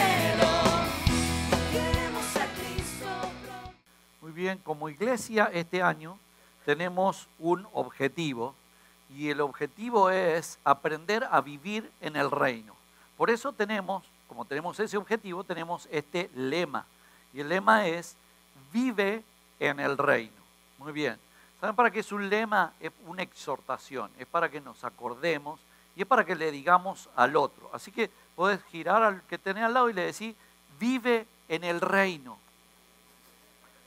cielo. Queremos a Cristo. Muy bien, como iglesia este año tenemos un objetivo y el objetivo es aprender a vivir en el reino. Por eso como tenemos ese objetivo, tenemos este lema. Y el lema es, vive en el reino. Muy bien. ¿Saben para qué es un lema? Es una exhortación, es para que nos acordemos y es para que le digamos al otro. Así que podés girar al que tenés al lado y le decís, vive en el reino.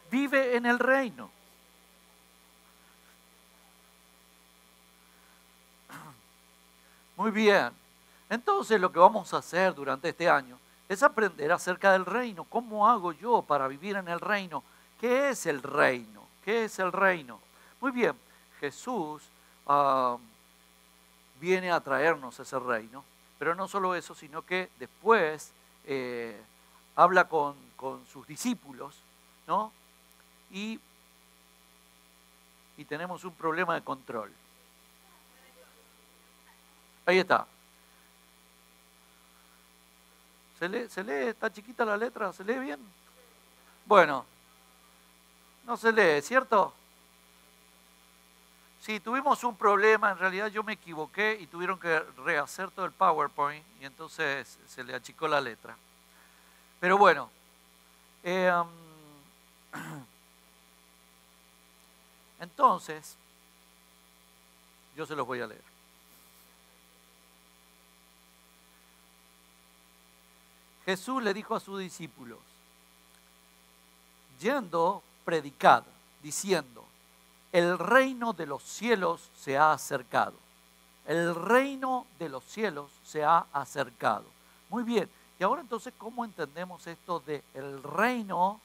Vive en el reino. Muy bien. Entonces lo que vamos a hacer durante este año es aprender acerca del reino. ¿Cómo hago yo para vivir en el reino? ¿Qué es el reino? ¿Qué es el reino? Muy bien, Jesús viene a traernos ese reino, pero no solo eso, sino que después habla con sus discípulos, ¿no? Y tenemos un problema de control. Ahí está. ¿Se lee? ¿Está chiquita la letra? ¿Se lee bien? Bueno, no se lee, ¿cierto? Sí, tuvimos un problema, en realidad yo me equivoqué y tuvieron que rehacer todo el PowerPoint y entonces se le achicó la letra. Pero bueno, entonces, yo se los voy a leer. Jesús le dijo a sus discípulos, yendo, predicad, diciendo, el reino de los cielos se ha acercado. El reino de los cielos se ha acercado. Muy bien, y ahora entonces, ¿cómo entendemos esto de el reino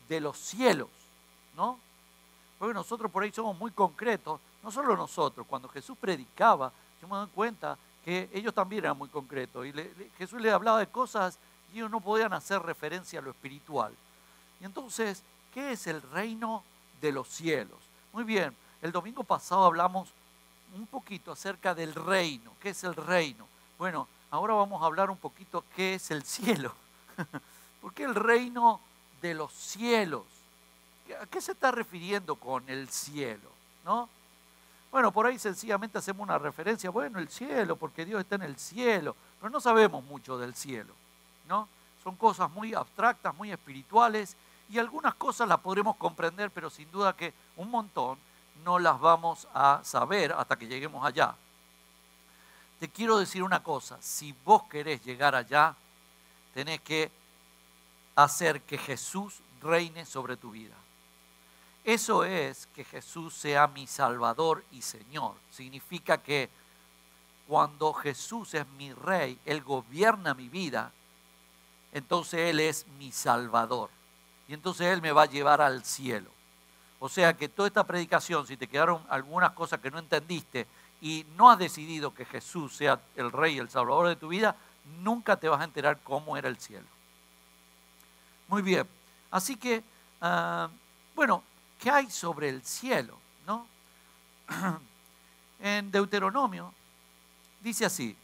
de los cielos? ¿No? Porque nosotros por ahí somos muy concretos, no solo nosotros, cuando Jesús predicaba, yo me doy cuenta que ellos también eran muy concretos. Y Jesús les hablaba de cosas y ellos no podían hacer referencia a lo espiritual. Y entonces, ¿qué es el reino de los cielos? Muy bien, el domingo pasado hablamos un poquito acerca del reino. ¿Qué es el reino? Bueno, ahora vamos a hablar un poquito qué es el cielo. ¿Por qué el reino de los cielos? ¿A qué se está refiriendo con el cielo? ¿No? Bueno, por ahí sencillamente hacemos una referencia, bueno, el cielo, porque Dios está en el cielo, pero no sabemos mucho del cielo, ¿no? Son cosas muy abstractas, muy espirituales, y algunas cosas las podremos comprender, pero sin duda que un montón no las vamos a saber hasta que lleguemos allá. Te quiero decir una cosa, si vos querés llegar allá, tenés que hacer que Jesús reine sobre tu vida. Eso es que Jesús sea mi Salvador y Señor. Significa que cuando Jesús es mi Rey, Él gobierna mi vida, entonces Él es mi Salvador. Y entonces Él me va a llevar al cielo. O sea que toda esta predicación, si te quedaron algunas cosas que no entendiste y no has decidido que Jesús sea el Rey y el Salvador de tu vida, nunca te vas a enterar cómo era el cielo. Muy bien. Así que, bueno, ¿qué hay sobre el cielo? ¿No? En Deuteronomio dice así,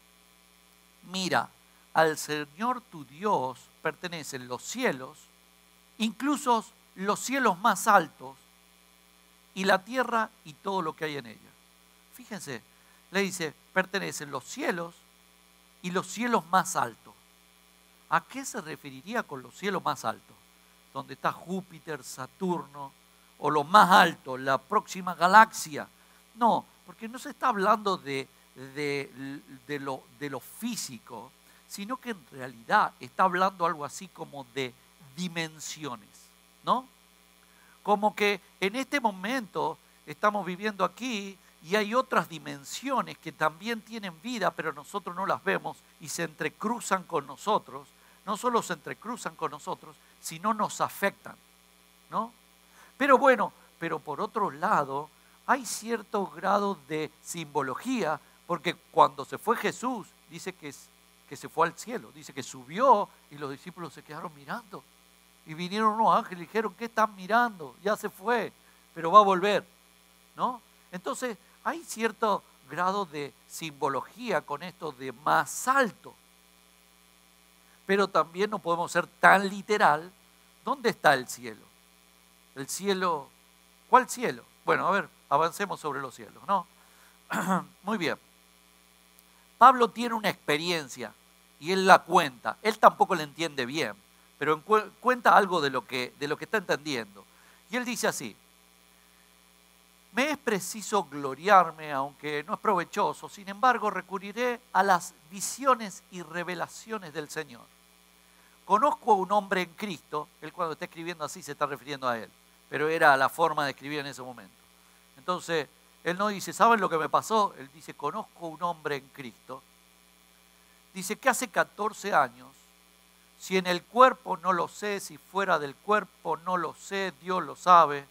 mira, al Señor tu Dios pertenecen los cielos, incluso los cielos más altos, y la tierra y todo lo que hay en ella. Fíjense, le dice, pertenecen los cielos y los cielos más altos. ¿A qué se referiría con los cielos más altos? Donde está Júpiter, Saturno, o lo más alto, la próxima galaxia. No, porque no se está hablando de lo físico, sino que en realidad está hablando algo así como de dimensiones, ¿no? Como que en este momento estamos viviendo aquí y hay otras dimensiones que también tienen vida, pero nosotros no las vemos y se entrecruzan con nosotros. No solo se entrecruzan con nosotros, sino nos afectan, ¿no? Pero bueno, pero por otro lado, hay cierto grado de simbología, porque cuando se fue Jesús, dice que se fue al cielo, dice que subió y los discípulos se quedaron mirando. Y vinieron unos ángeles y dijeron, ¿qué están mirando? Ya se fue, pero va a volver, ¿no? Entonces, hay cierto grado de simbología con esto de más alto. pero también no podemos ser tan literal. ¿Dónde está el cielo? El cielo, ¿cuál cielo? Bueno, a ver, avancemos sobre los cielos, ¿no? Muy bien. Pablo tiene una experiencia y él la cuenta. Él tampoco la entiende bien, pero cuenta algo de lo que está entendiendo. Y él dice así: me es preciso gloriarme, aunque no es provechoso, sin embargo recurriré a las visiones y revelaciones del Señor. Conozco a un hombre en Cristo, él cuando está escribiendo así se está refiriendo a él, pero era la forma de escribir en ese momento. Entonces, él no dice, ¿saben lo que me pasó? Él dice, conozco a un hombre en Cristo. Dice que hace 14 años, si en el cuerpo no lo sé, si fuera del cuerpo no lo sé, Dios lo sabe,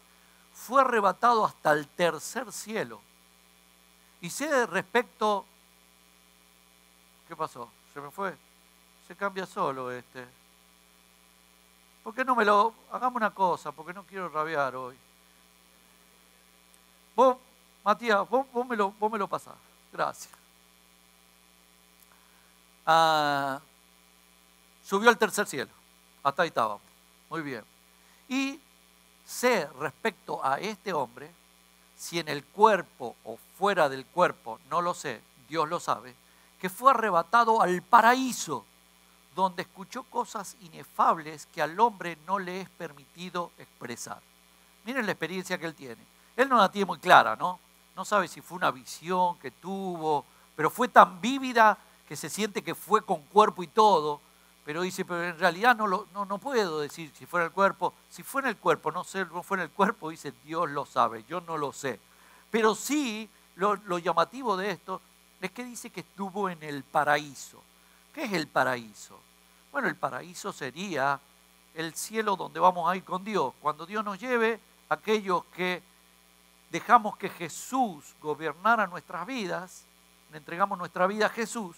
fue arrebatado hasta el tercer cielo. Y sé respecto... ¿Qué pasó? ¿Se me fue? Se cambia solo este. ¿Por qué no me lo... Hagamos una cosa, porque no quiero rabiar hoy. Vos, Matías, vos me lo pasás. Gracias. Subió al tercer cielo. Hasta ahí estábamos. Muy bien. Y sé respecto a este hombre, si en el cuerpo o fuera del cuerpo, no lo sé, Dios lo sabe, que fue arrebatado al paraíso, donde escuchó cosas inefables que al hombre no le es permitido expresar. Miren la experiencia que él tiene. Él no la tiene muy clara, ¿no? No sabe si fue una visión que tuvo, pero fue tan vívida que se siente que fue con cuerpo y todo, pero dice, pero en realidad no puedo decir si fuera el cuerpo. Si fue en el cuerpo, no sé, no fue en el cuerpo, dice, Dios lo sabe, yo no lo sé. Pero sí, lo llamativo de esto es que dice que estuvo en el paraíso. ¿Qué es el paraíso? Bueno, el paraíso sería el cielo donde vamos a ir con Dios. Cuando Dios nos lleve, aquellos que dejamos que Jesús gobernara nuestras vidas, le entregamos nuestra vida a Jesús,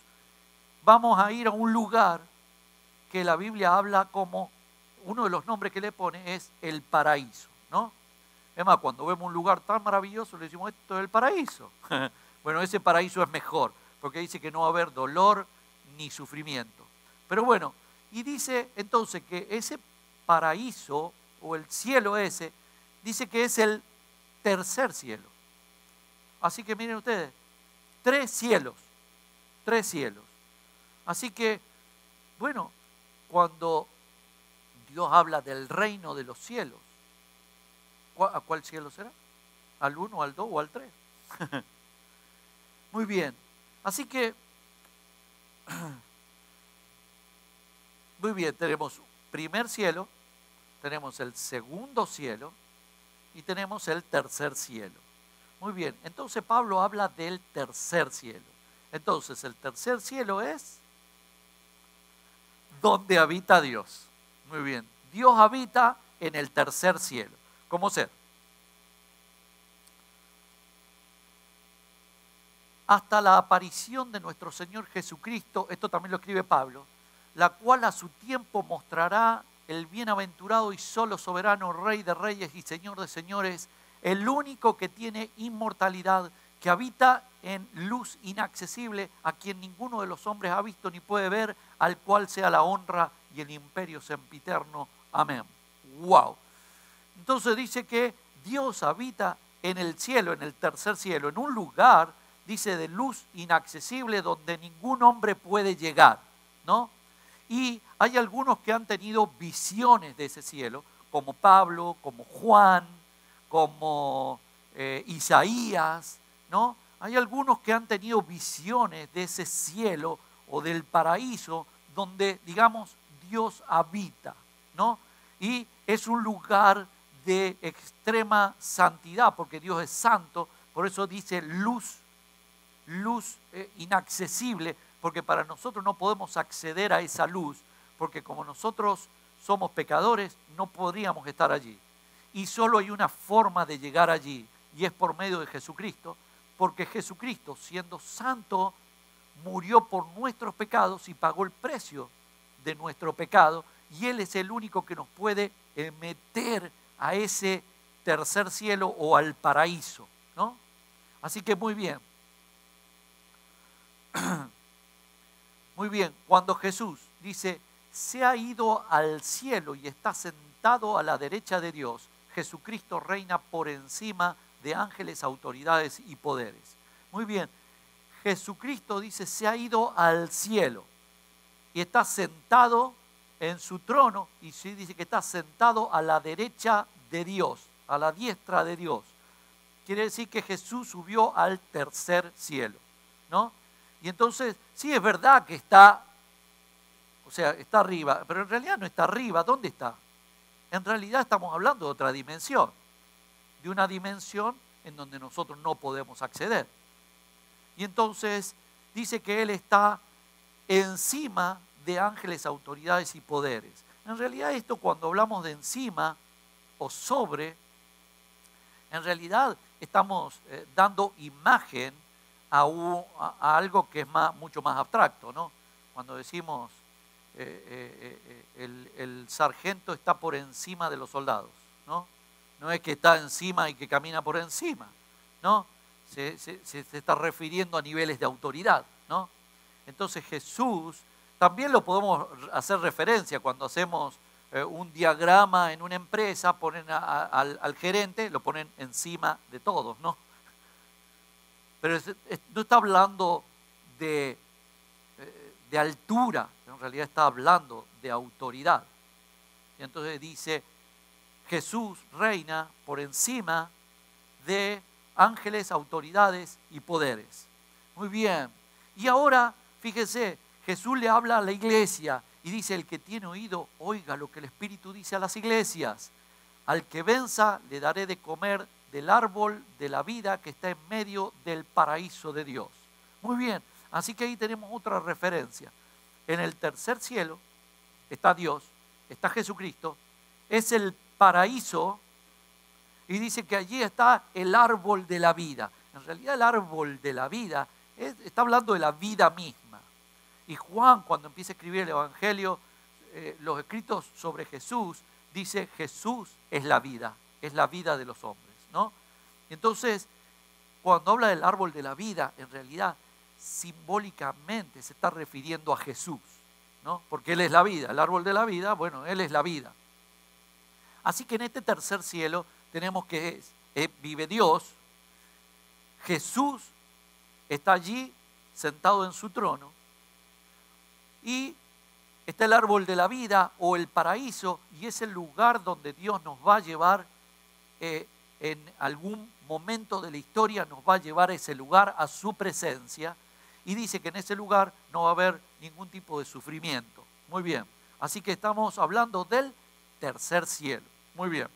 vamos a ir a un lugar que la Biblia habla como, uno de los nombres que le pone es el paraíso, ¿no? Es más, cuando vemos un lugar tan maravilloso le decimos, esto es el paraíso. Bueno, ese paraíso es mejor, porque dice que no va a haber dolor ni sufrimiento. Pero bueno, y dice entonces que ese paraíso o el cielo ese, dice que es el tercer cielo. Así que miren ustedes, 3 cielos, 3 cielos. Así que, bueno, cuando Dios habla del reino de los cielos, ¿a cuál cielo será? ¿Al 1, al 2 o al 3? Muy bien, así que, muy bien, tenemos primer cielo, tenemos el segundo cielo y tenemos el tercer cielo. Muy bien, entonces Pablo habla del tercer cielo. Entonces el tercer cielo es donde habita Dios. Muy bien, Dios habita en el tercer cielo. ¿Cómo ser? Hasta la aparición de nuestro Señor Jesucristo, esto también lo escribe Pablo, la cual a su tiempo mostrará el bienaventurado y solo soberano Rey de reyes y Señor de señores, el único que tiene inmortalidad, que habita en luz inaccesible, a quien ninguno de los hombres ha visto ni puede ver, al cual sea la honra y el imperio sempiterno. Amén. ¡Wow! Entonces dice que Dios habita en el cielo, en el tercer cielo, en un lugar, dice, de luz inaccesible donde ningún hombre puede llegar, ¿no? Y hay algunos que han tenido visiones de ese cielo, como Pablo, como Juan, como Isaías, ¿no? Hay algunos que han tenido visiones de ese cielo o del paraíso donde, digamos, Dios habita, ¿no? Y es un lugar de extrema santidad, porque Dios es santo, por eso dice luz inaccesible, porque para nosotros no podemos acceder a esa luz, porque como nosotros somos pecadores, no podríamos estar allí. Y solo hay una forma de llegar allí, y es por medio de Jesucristo, porque Jesucristo, siendo santo, murió por nuestros pecados y pagó el precio de nuestro pecado, y Él es el único que nos puede meter a ese tercer cielo o al paraíso, ¿no? Así que muy bien. Muy bien, cuando Jesús dice se ha ido al cielo y está sentado a la derecha de Dios. Jesucristo reina por encima de ángeles, autoridades y poderes. Muy bien, Jesucristo dice se ha ido al cielo y está sentado en su trono y sí dice que está sentado a la derecha de Dios, a la diestra de Dios. Quiere decir que Jesús subió al tercer cielo, ¿no? Y entonces, sí es verdad que está, o sea, está arriba, pero en realidad no está arriba. ¿Dónde está? En realidad estamos hablando de otra dimensión, de una dimensión en donde nosotros no podemos acceder. Y entonces dice que Él está encima de ángeles, autoridades y poderes. En realidad esto, cuando hablamos de encima o sobre, en realidad estamos dando imagen a algo que es mucho más abstracto, ¿no? Cuando decimos el sargento está por encima de los soldados, ¿no? No es que está encima y que camina por encima, ¿no? Se está refiriendo a niveles de autoridad, ¿no? Entonces Jesús, también lo podemos hacer referencia cuando hacemos un diagrama en una empresa, ponen al gerente, lo ponen encima de todos, ¿no? Pero no está hablando de altura, en realidad está hablando de autoridad. Y entonces dice, Jesús reina por encima de ángeles, autoridades y poderes. Muy bien. Y ahora, fíjese, Jesús le habla a la iglesia y dice, el que tiene oído, oiga lo que el Espíritu dice a las iglesias. Al que venza, le daré de comer del árbol de la vida que está en medio del paraíso de Dios. Muy bien, así que ahí tenemos otra referencia. En el tercer cielo está Dios, está Jesucristo, es el paraíso y dice que allí está el árbol de la vida. En realidad el árbol de la vida está hablando de la vida misma. Y Juan, cuando empieza a escribir el Evangelio, los escritos sobre Jesús, dice Jesús es la vida de los hombres, ¿no? Entonces, cuando habla del árbol de la vida, en realidad simbólicamente se está refiriendo a Jesús, ¿no? Porque Él es la vida, el árbol de la vida, bueno, Él es la vida. Así que en este tercer cielo tenemos que vive Dios, Jesús está allí sentado en su trono y está el árbol de la vida o el paraíso y es el lugar donde Dios nos va a llevar en algún momento de la historia, nos va a llevar a ese lugar, a su presencia, y dice que en ese lugar no va a haber ningún tipo de sufrimiento. Muy bien, así que estamos hablando del tercer cielo. Muy bien.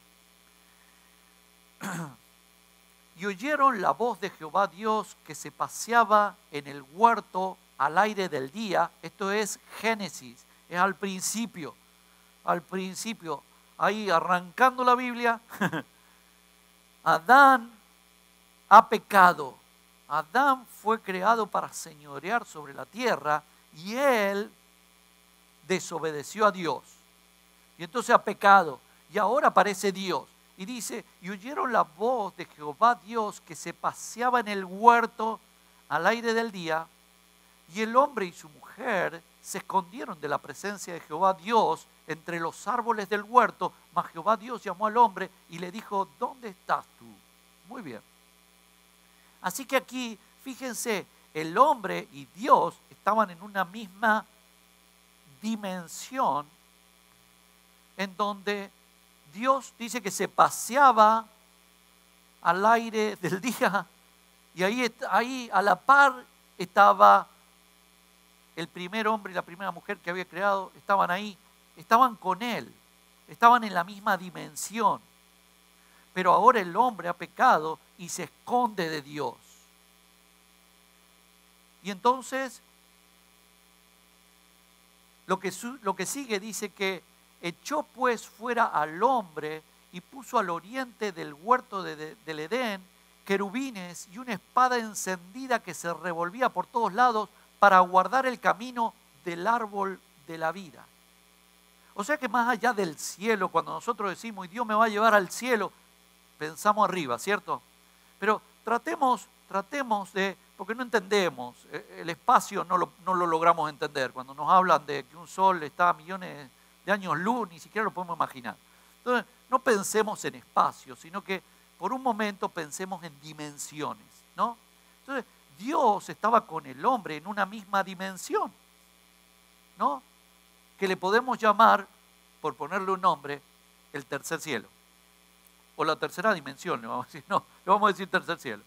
Y oyeron la voz de Jehová Dios que se paseaba en el huerto al aire del día. Esto es Génesis, es al principio, ahí arrancando la Biblia. Adán ha pecado. Adán fue creado para señorear sobre la tierra y él desobedeció a Dios. Y entonces ha pecado. Y ahora aparece Dios. Y dice, y oyeron la voz de Jehová Dios que se paseaba en el huerto al aire del día. Y el hombre y su mujer se escondieron de la presencia de Jehová Dios entre los árboles del huerto. Mas Jehová Dios llamó al hombre y le dijo, ¿dónde estás tú? Muy bien. Así que aquí, fíjense, el hombre y Dios estaban en una misma dimensión en donde Dios dice que se paseaba al aire del día y ahí a la par estaba el primer hombre y la primera mujer que había creado, estaban ahí, estaban con él, estaban en la misma dimensión. Pero ahora el hombre ha pecado y se esconde de Dios. Y entonces, lo que sigue dice que echó pues fuera al hombre y puso al oriente del huerto del Edén querubines y una espada encendida que se revolvía por todos lados para guardar el camino del árbol de la vida. O sea que más allá del cielo, cuando nosotros decimos, y Dios me va a llevar al cielo, pensamos arriba, ¿cierto? Pero tratemos de, porque no entendemos, el espacio no lo logramos entender. Cuando nos hablan de que un sol está a millones de años luz, ni siquiera lo podemos imaginar. Entonces, no pensemos en espacio, sino que por un momento pensemos en dimensiones, ¿no? Entonces, Dios estaba con el hombre en una misma dimensión, ¿no? Que le podemos llamar, por ponerle un nombre, el tercer cielo. O la tercera dimensión, le vamos a decir, no, le vamos a decir tercer cielo.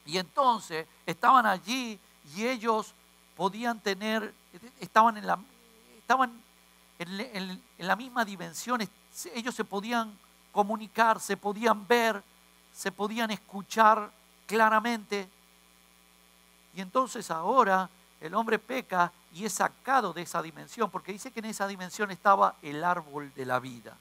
Y entonces estaban allí y ellos podían tener, estaban en la misma dimensión, ellos se podían comunicar, se podían ver, se podían escuchar claramente. Y entonces ahora el hombre peca y es sacado de esa dimensión, porque dice que en esa dimensión estaba el árbol de la vida.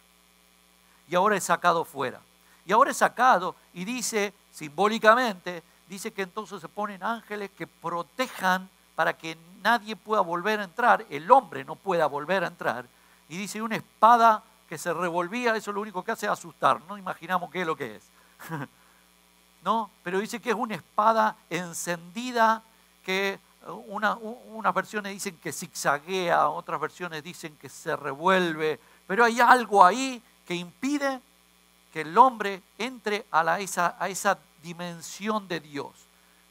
Y ahora es sacado fuera. Y ahora es sacado y dice, simbólicamente, dice que entonces se ponen ángeles que protejan para que nadie pueda volver a entrar, el hombre no pueda volver a entrar. Y dice una espada que se revolvía, eso lo único que hace es asustar, no imaginamos qué es lo que es. ¿No? Pero dice que es una espada encendida que unas versiones dicen que zigzaguea, otras versiones dicen que se revuelve, pero hay algo ahí que impide que el hombre entre a esa dimensión de Dios,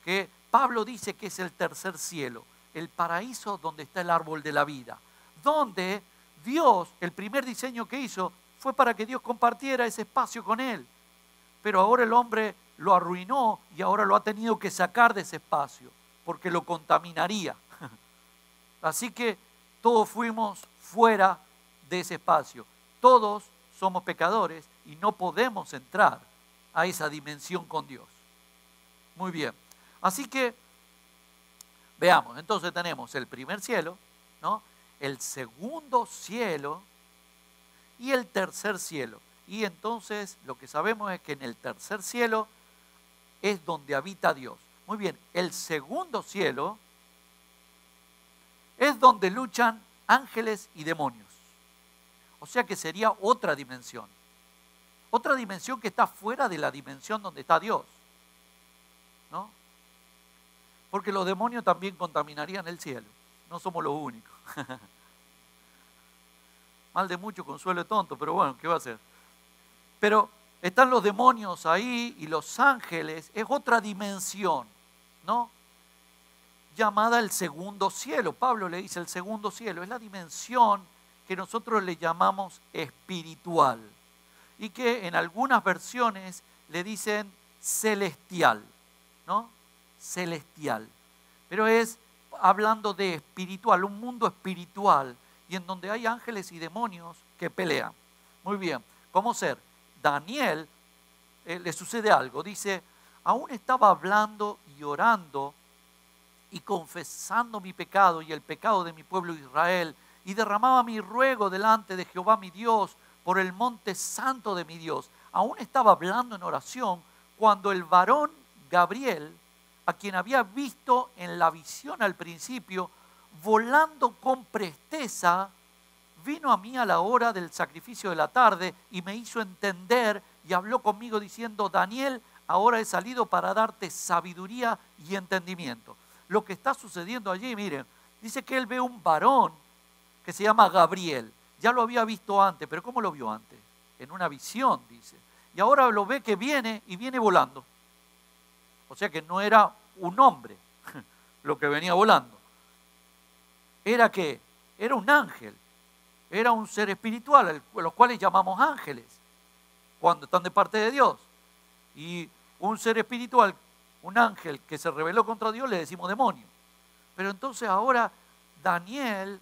que Pablo dice que es el tercer cielo, el paraíso donde está el árbol de la vida, donde Dios, el primer diseño que hizo fue para que Dios compartiera ese espacio con él, pero ahora el hombre lo arruinó y ahora lo ha tenido que sacar de ese espacio, porque lo contaminaría. Así que todos fuimos fuera de ese espacio, todos somos pecadores y no podemos entrar a esa dimensión con Dios. Muy bien. Así que, veamos, entonces tenemos el primer cielo, ¿no? El segundo cielo y el tercer cielo. Y entonces lo que sabemos es que en el tercer cielo es donde habita Dios. Muy bien, el segundo cielo es donde luchan ángeles y demonios. O sea que sería otra dimensión. Otra dimensión que está fuera de la dimensión donde está Dios, ¿no? Porque los demonios también contaminarían el cielo. No somos los únicos. Mal de mucho, consuelo de tonto, pero bueno, ¿qué va a hacer? Pero están los demonios ahí y los ángeles, es otra dimensión, ¿no? Llamada el segundo cielo. Pablo le dice el segundo cielo, es la dimensión que nosotros le llamamos espiritual y que en algunas versiones le dicen celestial, ¿no? Celestial. Pero es hablando de espiritual, un mundo espiritual y en donde hay ángeles y demonios que pelean. Muy bien, ¿cómo ser? Daniel le sucede algo, dice, aún estaba hablando y orando y confesando mi pecado y el pecado de mi pueblo Israel, y derramaba mi ruego delante de Jehová mi Dios por el monte santo de mi Dios. Aún estaba hablando en oración cuando el varón Gabriel, a quien había visto en la visión al principio, volando con presteza, vino a mí a la hora del sacrificio de la tarde y me hizo entender y habló conmigo diciendo, Daniel, ahora he salido para darte sabiduría y entendimiento. Lo que está sucediendo allí, miren, dice que él ve un varón que se llama Gabriel. Ya lo había visto antes, pero ¿cómo lo vio antes? En una visión, dice. Y ahora lo ve que viene y viene volando. O sea que no era un hombre lo que venía volando. ¿Era qué? Era un ángel. Era un ser espiritual, los cuales llamamos ángeles, cuando están de parte de Dios. Y un ser espiritual, un ángel que se rebeló contra Dios, le decimos demonio. Pero entonces ahora Daniel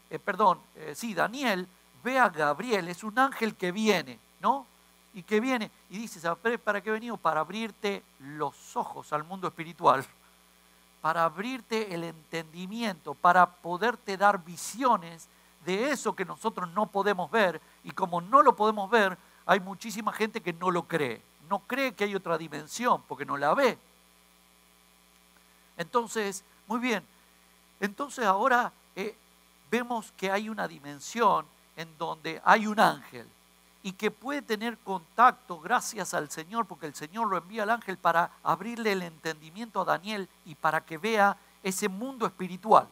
ve a Gabriel, es un ángel que viene, ¿no? Y que viene y dice, ¿sabes para qué he venido? Para abrirte los ojos al mundo espiritual, para abrirte el entendimiento, para poderte dar visiones de eso que nosotros no podemos ver. Y como no lo podemos ver, hay muchísima gente que no lo cree. No cree que hay otra dimensión porque no la ve. Entonces, muy bien, entonces ahora vemos que hay una dimensión en donde hay un ángel. y que puede tener contacto gracias al Señor, porque el Señor lo envía al ángel para abrirle el entendimiento a Daniel y para que vea ese mundo espiritual.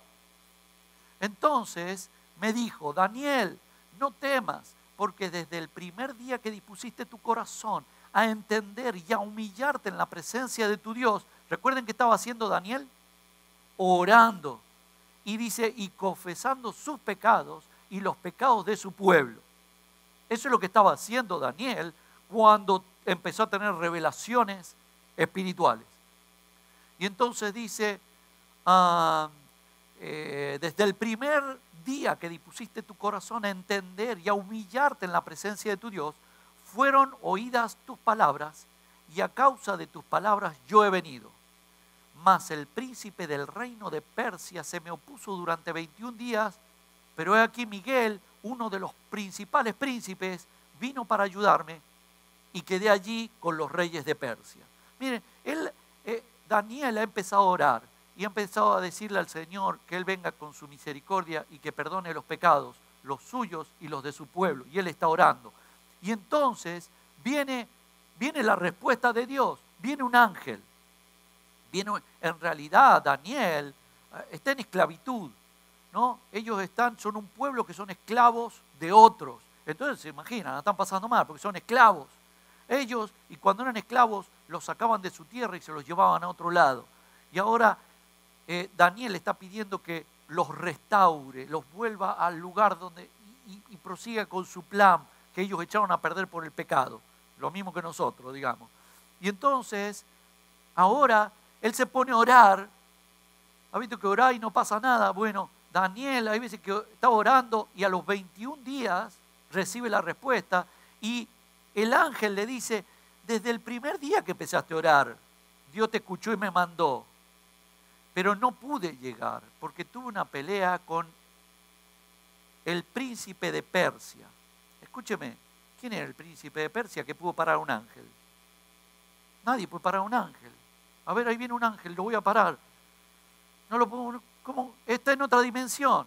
Entonces me dijo: Daniel, no temas, porque desde el primer día que dispusiste tu corazón a entender y a humillarte en la presencia de tu Dios, recuerden que estaba haciendo Daniel, orando, y dice, y confesando sus pecados y los pecados de su pueblo. Eso es lo que estaba haciendo Daniel cuando empezó a tener revelaciones espirituales. Y entonces dice, desde el primer día que dispusiste tu corazón a entender y a humillarte en la presencia de tu Dios, fueron oídas tus palabras, y a causa de tus palabras yo he venido. Mas el príncipe del reino de Persia se me opuso durante 21 días, pero he aquí Miguel, uno de los principales príncipes, vino para ayudarme, y quedé allí con los reyes de Persia. Miren, Daniel ha empezado a orar y ha empezado a decirle al Señor que Él venga con su misericordia y que perdone los pecados, los suyos y los de su pueblo. Y Él está orando. Y entonces viene la respuesta de Dios, viene un ángel. En realidad Daniel está en esclavitud, ¿no? Ellos son un pueblo que son esclavos de otros. Entonces se imaginan, están pasando mal porque son esclavos. Ellos, y cuando eran esclavos, los sacaban de su tierra y se los llevaban a otro lado. Y ahora Daniel está pidiendo que los restaure, los vuelva al lugar donde y prosiga con su plan que ellos echaron a perder por el pecado. Lo mismo que nosotros, digamos. Y entonces, ahora él se pone a orar. ¿Ha visto que orar y no pasa nada? Bueno, Daniel hay veces que está orando y a los 21 días recibe la respuesta, y el ángel le dice: desde el primer día que empezaste a orar, Dios te escuchó y me mandó. Pero no pude llegar porque tuve una pelea con el príncipe de Persia. Escúcheme, ¿quién era el príncipe de Persia que pudo parar a un ángel? Nadie puede parar a un ángel. A ver, ahí viene un ángel, lo voy a parar. No lo puedo, ¿cómo? Está en otra dimensión.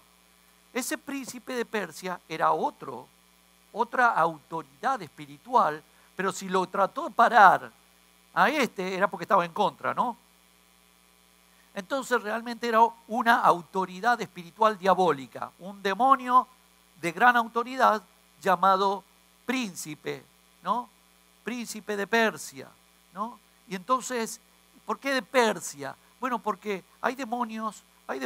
Ese príncipe de Persia era otra autoridad espiritual, pero si lo trató de parar a era porque estaba en contra, ¿no? Entonces realmente era una autoridad espiritual diabólica, un demonio de gran autoridad llamado príncipe, ¿no? Príncipe de Persia, ¿no? Y entonces, ¿por qué de Persia? Bueno, porque hay demonios, hay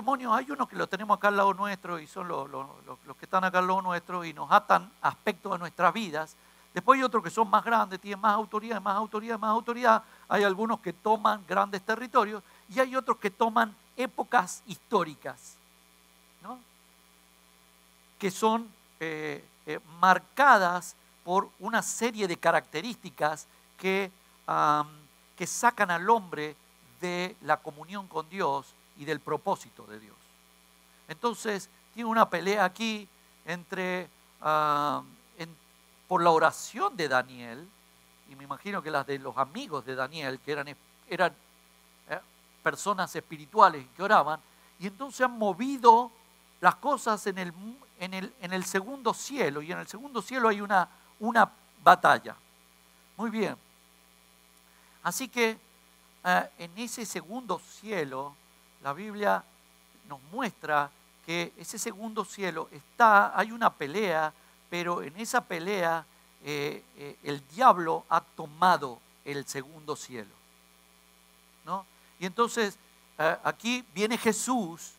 unos que los tenemos acá al lado nuestro y son los que están acá al lado nuestro y nos atan aspectos de nuestras vidas. Después hay otros que son más grandes, tienen más autoridad, más autoridad, más autoridad. Hay algunos que toman grandes territorios y hay otros que toman épocas históricas, ¿no? Que son marcadas por una serie de características que sacan al hombre de la comunión con Dios y del propósito de Dios. Entonces, tiene una pelea aquí por la oración de Daniel, y me imagino que las de los amigos de Daniel, que eran personas espirituales que oraban, y entonces han movido las cosas en el segundo cielo, y en el segundo cielo hay una batalla. Muy bien. Así que en ese segundo cielo, la Biblia nos muestra que ese segundo cielo hay una pelea, pero en esa pelea el diablo ha tomado el segundo cielo, ¿no? Y entonces aquí viene Jesús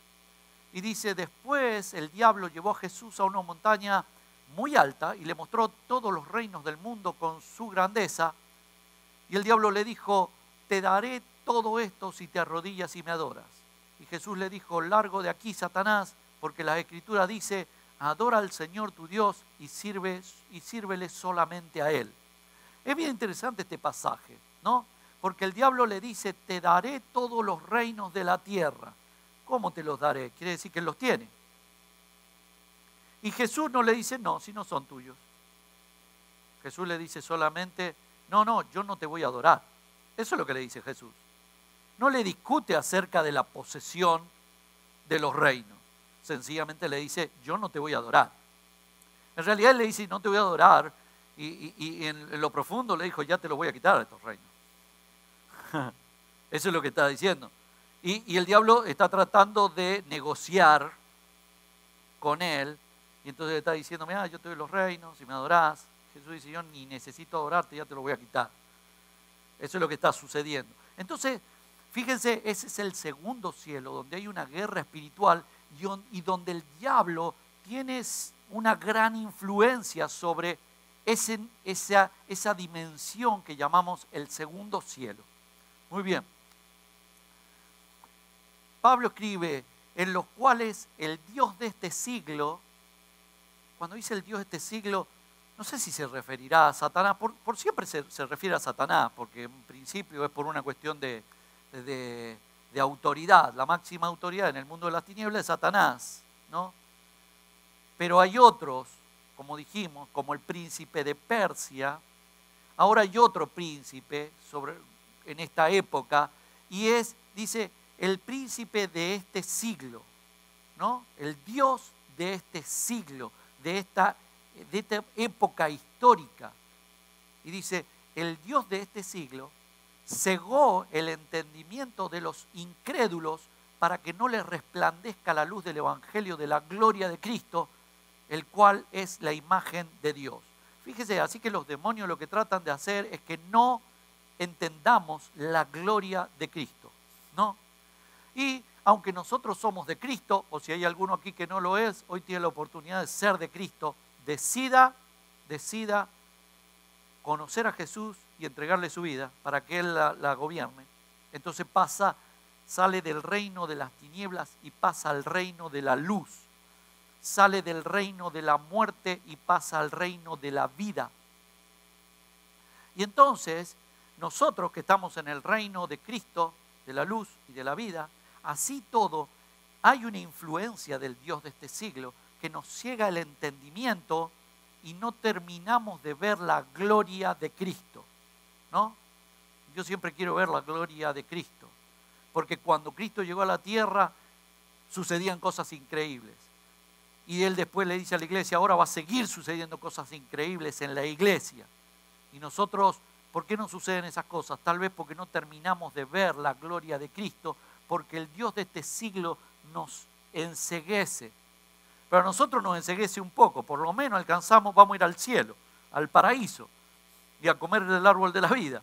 y dice: después el diablo llevó a Jesús a una montaña muy alta y le mostró todos los reinos del mundo con su grandeza. Y el diablo le dijo: te daré todo esto si te arrodillas y me adoras. Y Jesús le dijo: largo de aquí, Satanás, porque la Escritura dice: adora al Señor tu Dios y sírvele solamente a Él. Es bien interesante este pasaje, ¿no? Porque el diablo le dice: te daré todos los reinos de la tierra. ¿Cómo te los daré? Quiere decir que Él los tiene. Y Jesús no le dice: no, si no son tuyos. Jesús le dice solamente: no, yo no te voy a adorar. Eso es lo que le dice Jesús. No le discute acerca de la posesión de los reinos. Sencillamente le dice: yo no te voy a adorar. En realidad Él le dice: no te voy a adorar. y en lo profundo le dijo, ya te lo voy a quitar a estos reinos. Eso es lo que está diciendo. Y el diablo está tratando de negociar con él. Y entonces le está diciendo, mira, yo te doy los reinos y me adorás. Jesús dice, yo ni necesito adorarte, ya te lo voy a quitar. Eso es lo que está sucediendo. Entonces, fíjense, ese es el segundo cielo, donde hay una guerra espiritual y donde el diablo tiene una gran influencia sobre esa dimensión que llamamos el segundo cielo. Muy bien. Pablo escribe, en los cuales el Dios de este siglo, cuando dice el Dios de este siglo, no sé si se referirá a Satanás, por siempre se refiere a Satanás, porque en principio es por una cuestión de autoridad. La máxima autoridad en el mundo de las tinieblas es Satanás, ¿no? Pero hay otros, como dijimos, como el príncipe de Persia. Ahora hay otro príncipe en esta época, y dice, el príncipe de este siglo, ¿no? El Dios de este siglo, de esta época histórica. Y dice, el Dios de este siglo cegó el entendimiento de los incrédulos para que no les resplandezca la luz del evangelio de la gloria de Cristo, el cual es la imagen de Dios. Fíjese, así que los demonios lo que tratan de hacer es que no entendamos la gloria de Cristo, ¿no? Y aunque nosotros somos de Cristo, o si hay alguno aquí que no lo es, hoy tiene la oportunidad de ser de Cristo, decida conocer a Jesús y entregarle su vida para que Él la gobierne. Entonces sale del reino de las tinieblas y pasa al reino de la luz. Sale del reino de la muerte y pasa al reino de la vida. Y entonces, nosotros que estamos en el reino de Cristo, de la luz y de la vida, así todo, hay una influencia del Dios de este siglo que nos ciega el entendimiento y no terminamos de ver la gloria de Cristo, ¿no? Yo siempre quiero ver la gloria de Cristo, porque cuando Cristo llegó a la tierra sucedían cosas increíbles. Y Él después le dice a la iglesia, ahora va a seguir sucediendo cosas increíbles en la iglesia. Y nosotros, ¿por qué no suceden esas cosas? Tal vez porque no terminamos de ver la gloria de Cristo, porque el Dios de este siglo nos enceguece. Pero a nosotros nos enceguece un poco, por lo menos vamos a ir al cielo, al paraíso, y a comer del árbol de la vida.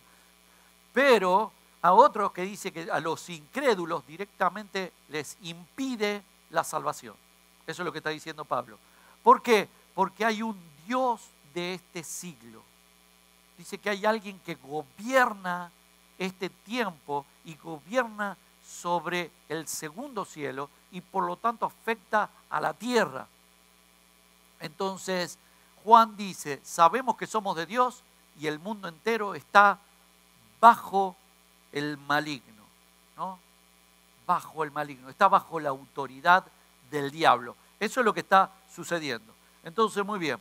Pero a otros que dice que a los incrédulos directamente les impide la salvación. Eso es lo que está diciendo Pablo. ¿Por qué? Porque hay un Dios de este siglo. Dice que hay alguien que gobierna este tiempo y gobierna sobre el segundo cielo y por lo tanto afecta a la tierra. Entonces Juan dice, sabemos que somos de Dios y el mundo entero está bajo el maligno, ¿no? Bajo el maligno, está bajo la autoridad del diablo. Eso es lo que está sucediendo. Entonces, muy bien.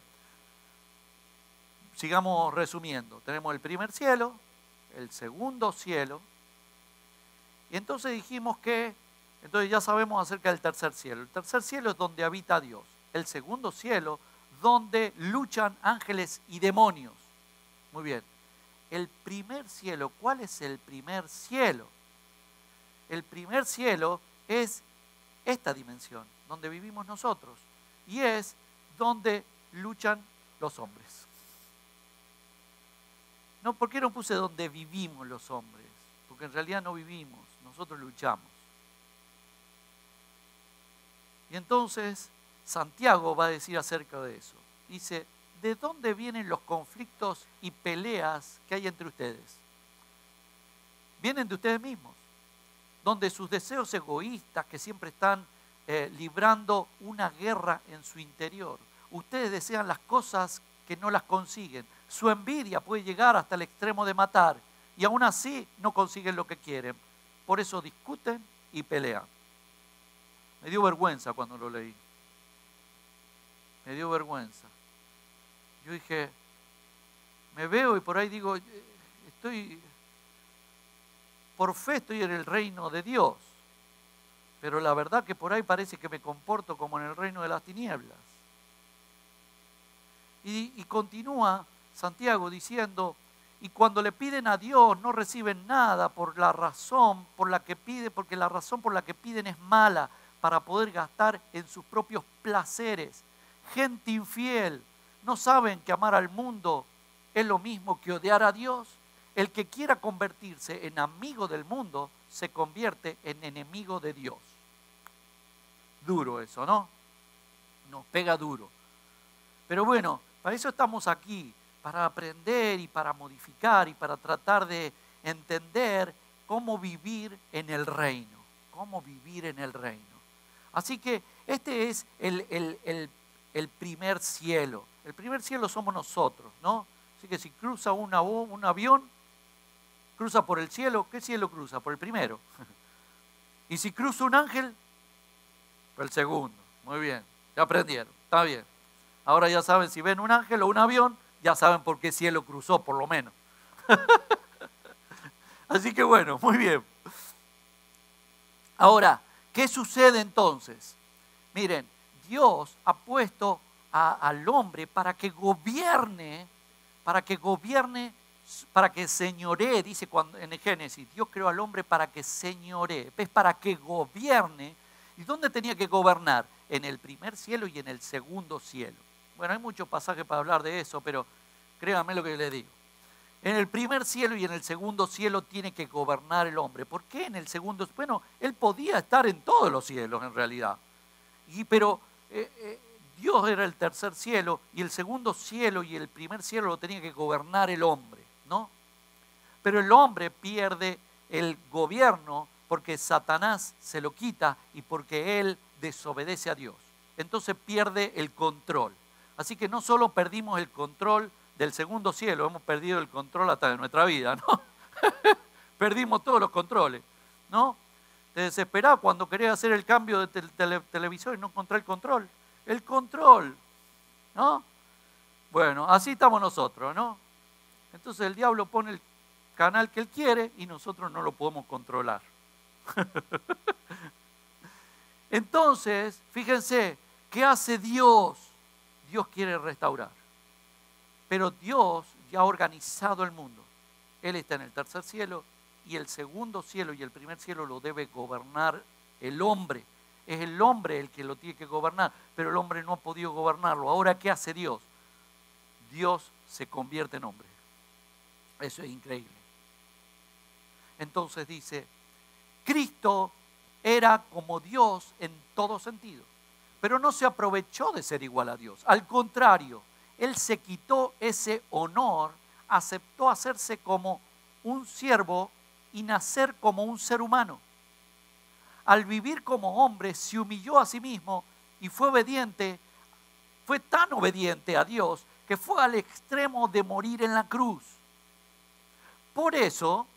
Sigamos resumiendo. Tenemos el primer cielo, el segundo cielo. Y entonces dijimos entonces ya sabemos acerca del tercer cielo. El tercer cielo es donde habita Dios. El segundo cielo, donde luchan ángeles y demonios. Muy bien. El primer cielo, ¿cuál es el primer cielo? El primer cielo es esta dimensión, donde vivimos nosotros. Y es donde luchan los hombres. No, ¿por qué no puse donde vivimos los hombres? Porque en realidad no vivimos, nosotros luchamos. Y entonces Santiago va a decir acerca de eso. Dice, ¿de dónde vienen los conflictos y peleas que hay entre ustedes? Vienen de ustedes mismos, donde sus deseos egoístas que siempre están librando una guerra en su interior. Ustedes desean las cosas que no las consiguen. Su envidia puede llegar hasta el extremo de matar y aún así no consiguen lo que quieren. Por eso discuten y pelean. Me dio vergüenza cuando lo leí. Me dio vergüenza. Yo dije, me veo y por ahí digo, por fe estoy en el reino de Dios. Pero la verdad que por ahí parece que me comporto como en el reino de las tinieblas. Y continúa Santiago diciendo, y cuando le piden a Dios no reciben nada por la razón por la que piden, porque la razón por la que piden es mala, para poder gastar en sus propios placeres. Gente infiel, ¿no saben que amar al mundo es lo mismo que odiar a Dios? El que quiera convertirse en amigo del mundo se convierte en enemigo de Dios. Duro eso, ¿no? Nos pega duro. Pero bueno, para eso estamos aquí, para aprender y para modificar y para tratar de entender cómo vivir en el reino. Cómo vivir en el reino. Así que este es el primer cielo. El primer cielo somos nosotros, ¿no? Así que si cruza un avión, cruza por el cielo. ¿Qué cielo cruza? Por el primero. Y si cruza un ángel, por el segundo. Muy bien, ya aprendieron, está bien. Ahora ya saben, si ven un ángel o un avión, ya saben por qué cielo cruzó, por lo menos. Así que bueno, muy bien. Ahora, ¿qué sucede entonces? Miren, Dios ha puesto al hombre para que gobierne, para que señoree, dice en el Génesis, Dios creó al hombre para que señoree, es para que gobierne. ¿Y dónde tenía que gobernar? En el primer cielo y en el segundo cielo. Bueno, hay muchos pasajes para hablar de eso, pero créanme lo que les digo. En el primer cielo y en el segundo cielo tiene que gobernar el hombre. ¿Por qué en el segundo? Bueno, él podía estar en todos los cielos en realidad. Pero Dios era el tercer cielo y el segundo cielo y el primer cielo lo tenía que gobernar el hombre, ¿no? Pero el hombre pierde el gobierno porque Satanás se lo quita y porque él desobedece a Dios. Entonces pierde el control. Así que no solo perdimos el control del segundo cielo, hemos perdido el control hasta de nuestra vida, ¿no? Perdimos todos los controles, ¿no? Te desesperás cuando querés hacer el cambio de televisor y no encontrás el control. El control, ¿no? Bueno, así estamos nosotros, ¿no? Entonces el diablo pone el canal que él quiere y nosotros no lo podemos controlar. Entonces, fíjense, ¿qué hace Dios? Dios quiere restaurar. Pero Dios ya ha organizado el mundo. Él está en el tercer cielo y el segundo cielo y el primer cielo lo debe gobernar el hombre. Es el hombre el que lo tiene que gobernar, pero el hombre no ha podido gobernarlo. Ahora, ¿qué hace Dios? Dios se convierte en hombre. Eso es increíble. Entonces dice, Cristo era como Dios en todo sentido, pero no se aprovechó de ser igual a Dios. Al contrario, Él se quitó ese honor, aceptó hacerse como un siervo y nacer como un ser humano. Al vivir como hombre, se humilló a sí mismo y fue obediente, fue tan obediente a Dios que fue al extremo de morir en la cruz. Por eso,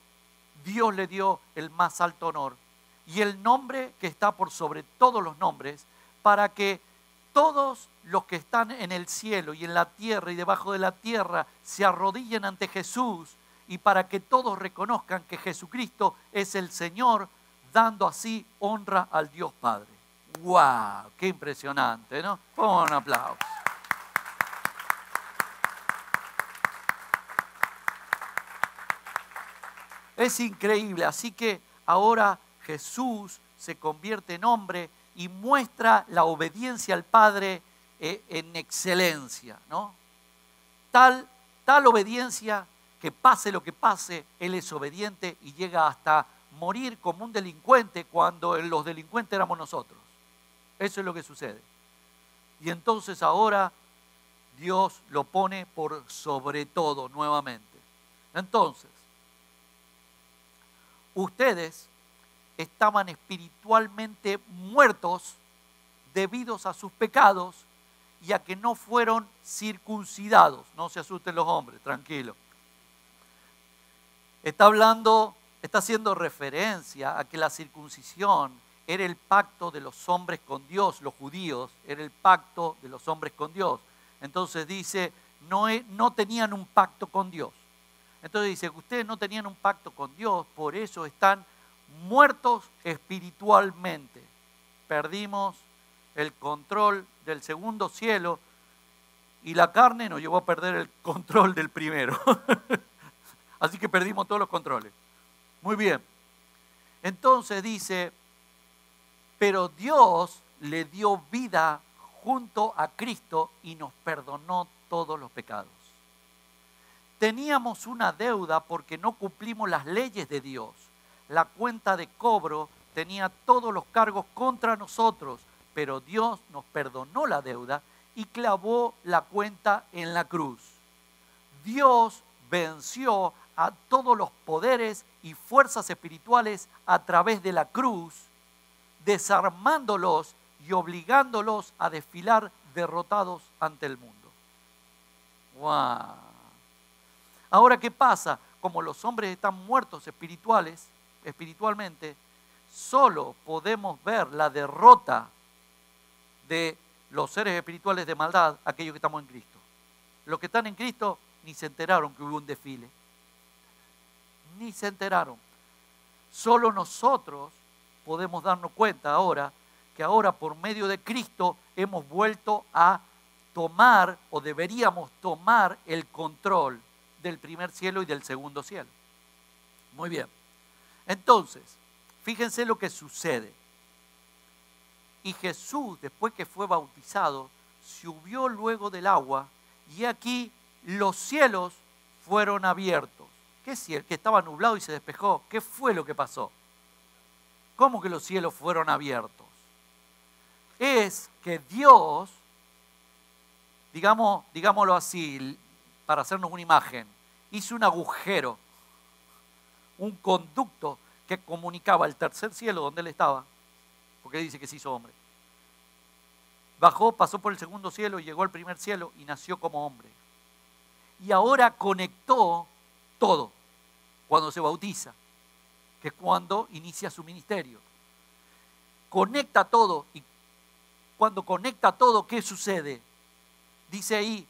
Dios le dio el más alto honor y el nombre que está por sobre todos los nombres, para que todos los que están en el cielo y en la tierra y debajo de la tierra se arrodillen ante Jesús y para que todos reconozcan que Jesucristo es el Señor, dando así honra al Dios Padre. ¡Wow! ¡Qué impresionante!, ¿no? Un aplauso. Es increíble, así que ahora Jesús se convierte en hombre y muestra la obediencia al Padre en excelencia, ¿no? Tal obediencia que pase lo que pase, Él es obediente y llega hasta morir como un delincuente cuando los delincuentes éramos nosotros. Eso es lo que sucede. Y entonces ahora Dios lo pone por sobre todo nuevamente. Entonces, ustedes estaban espiritualmente muertos debido a sus pecados y a que no fueron circuncidados. No se asusten los hombres, tranquilo. Está haciendo referencia a que la circuncisión era el pacto de los hombres con Dios, los judíos, era el pacto de los hombres con Dios. Entonces dice, no tenían un pacto con Dios. Entonces dice, ustedes no tenían un pacto con Dios, por eso están muertos espiritualmente. Perdimos el control del segundo cielo Y la carne nos llevó a perder el control del primero. Así que perdimos todos los controles. Muy bien. Entonces dice, pero Dios le dio vida junto a Cristo y nos perdonó todos los pecados. Teníamos una deuda porque no cumplimos las leyes de Dios. La cuenta de cobro tenía todos los cargos contra nosotros, pero Dios nos perdonó la deuda y clavó la cuenta en la cruz. Dios venció a todos los poderes y fuerzas espirituales a través de la cruz, desarmándolos y obligándolos a desfilar derrotados ante el mundo. ¡Wow! Ahora, ¿qué pasa? Como los hombres están muertos espiritualmente, solo podemos ver la derrota de los seres espirituales de maldad, aquellos que estamos en Cristo. Los que están en Cristo ni se enteraron que hubo un desfile. Ni se enteraron. Solo nosotros podemos darnos cuenta ahora que ahora por medio de Cristo hemos vuelto a tomar o deberíamos tomar el control del primer cielo y del segundo cielo. Muy bien. Entonces, fíjense lo que sucede. Y Jesús, después que fue bautizado, subió luego del agua y aquí los cielos fueron abiertos. ¿Qué cielo? Que estaba nublado y se despejó. ¿Qué fue lo que pasó? ¿Cómo que los cielos fueron abiertos? Es que Dios, digámoslo así, para hacernos una imagen, hizo un agujero, un conducto que comunicaba el tercer cielo donde él estaba, porque dice que se hizo hombre. Bajó, pasó por el segundo cielo y llegó al primer cielo y nació como hombre. Y ahora conectó todo cuando se bautiza, que es cuando inicia su ministerio. Conecta todo y cuando conecta todo, ¿qué sucede? Dice ahí,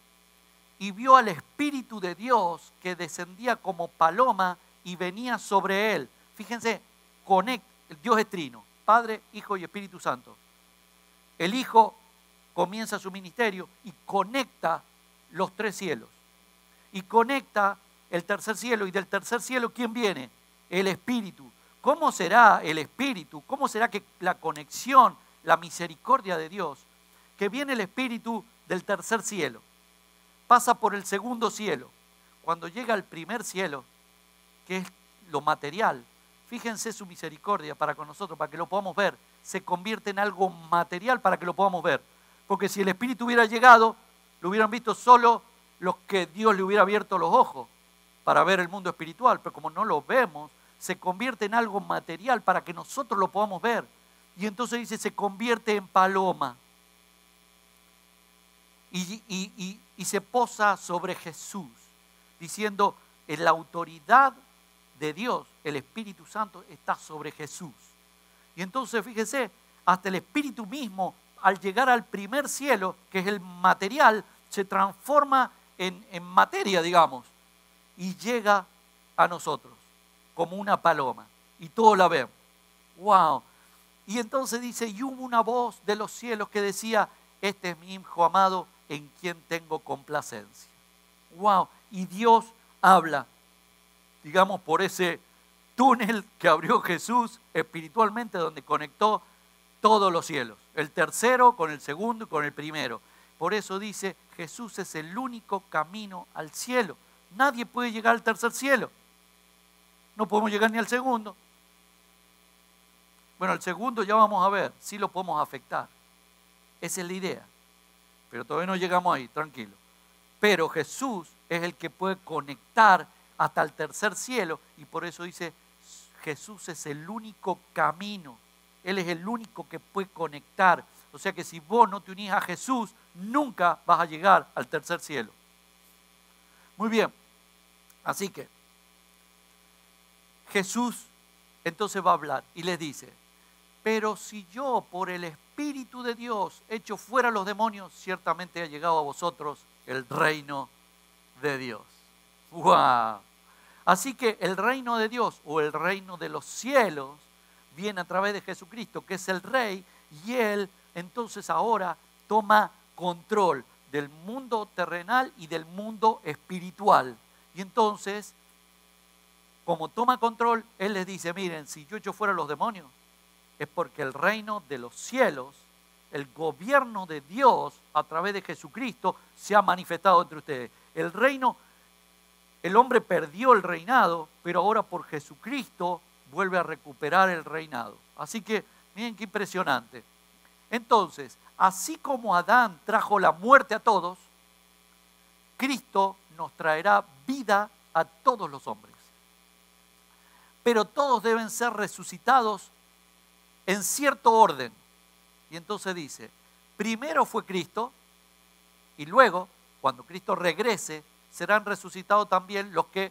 y vio al Espíritu de Dios que descendía como paloma y venía sobre él. Fíjense, Dios es trino, Padre, Hijo y Espíritu Santo. El Hijo comienza su ministerio y conecta los tres cielos. Y conecta el tercer cielo. Y del tercer cielo, ¿quién viene? El Espíritu. ¿Cómo será el Espíritu? ¿Cómo será que la conexión, la misericordia de Dios? Que viene el Espíritu del tercer cielo. Pasa por el segundo cielo. Cuando llega al primer cielo, que es lo material, fíjense su misericordia para con nosotros, para que lo podamos ver. Se convierte en algo material para que lo podamos ver. Porque si el Espíritu hubiera llegado, lo hubieran visto solo los que Dios le hubiera abierto los ojos para ver el mundo espiritual. Pero como no lo vemos, se convierte en algo material para que nosotros lo podamos ver. Y entonces dice, se convierte en paloma. Y se posa sobre Jesús, diciendo, en la autoridad de Dios, el Espíritu Santo está sobre Jesús. Y entonces, fíjese, hasta el Espíritu mismo, al llegar al primer cielo, que es el material, se transforma en materia, digamos, y llega a nosotros como una paloma. Y todos la vemos. ¡Wow! Y entonces dice, y hubo una voz de los cielos que decía, este es mi Hijo amado, en quien tengo complacencia. ¡Wow! Y Dios habla, digamos, por ese túnel que abrió Jesús espiritualmente, donde conectó todos los cielos. El tercero con el segundo y con el primero. Por eso dice, Jesús es el único camino al cielo. Nadie puede llegar al tercer cielo. No podemos llegar ni al segundo. Bueno, al segundo ya vamos a ver, sí lo podemos afectar. Esa es la idea. Pero todavía no llegamos ahí, tranquilo. Pero Jesús es el que puede conectar hasta el tercer cielo y por eso dice, Jesús es el único camino. Él es el único que puede conectar. O sea que si vos no te unís a Jesús, nunca vas a llegar al tercer cielo. Muy bien. Así que Jesús entonces va a hablar y les dice, pero si yo por el Espíritu de Dios echo fuera los demonios, ciertamente ha llegado a vosotros el reino de Dios. ¡Wow! Así que el reino de Dios o el reino de los cielos viene a través de Jesucristo, que es el Rey, y Él entonces ahora toma control. del mundo terrenal y del mundo espiritual. Y entonces, como toma control, Él les dice, miren, si yo echo fuera los demonios, es porque el reino de los cielos, el gobierno de Dios a través de Jesucristo se ha manifestado entre ustedes. El reino, el hombre perdió el reinado, pero ahora por Jesucristo vuelve a recuperar el reinado. Así que miren qué impresionante. Entonces, así como Adán trajo la muerte a todos, Cristo nos traerá vida a todos los hombres. Pero todos deben ser resucitados en cierto orden. Y entonces dice, primero fue Cristo y luego, cuando Cristo regrese, serán resucitados también los que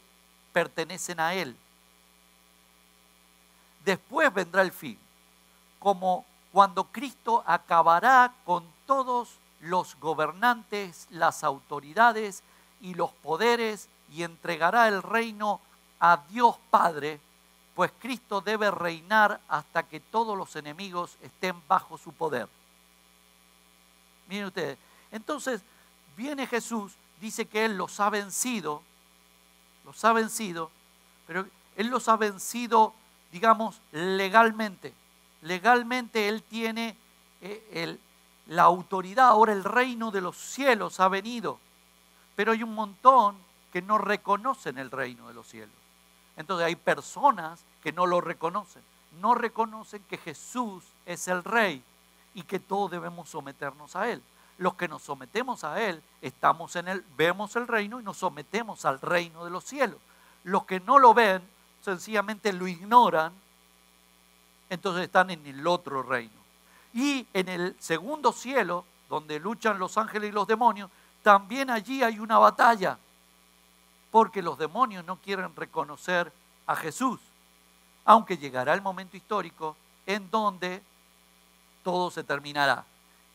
pertenecen a Él. Después vendrá el fin, como cuando Cristo acabará con todos los gobernantes, las autoridades y los poderes y entregará el reino a Dios Padre, pues Cristo debe reinar hasta que todos los enemigos estén bajo su poder. Miren ustedes, entonces viene Jesús, dice que Él los ha vencido, pero Él los ha vencido, digamos, legalmente. Legalmente Él tiene la autoridad, ahora el reino de los cielos ha venido, pero hay un montón que no reconocen el reino de los cielos. Entonces hay personas que no lo reconocen, no reconocen que Jesús es el Rey y que todos debemos someternos a Él. Los que nos sometemos a Él, estamos en Él, vemos el reino y nos sometemos al reino de los cielos. Los que no lo ven, sencillamente lo ignoran, entonces están en el otro reino. Y en el segundo cielo, donde luchan los ángeles y los demonios, también allí hay una batalla, porque los demonios no quieren reconocer a Jesús, aunque llegará el momento histórico en donde todo se terminará.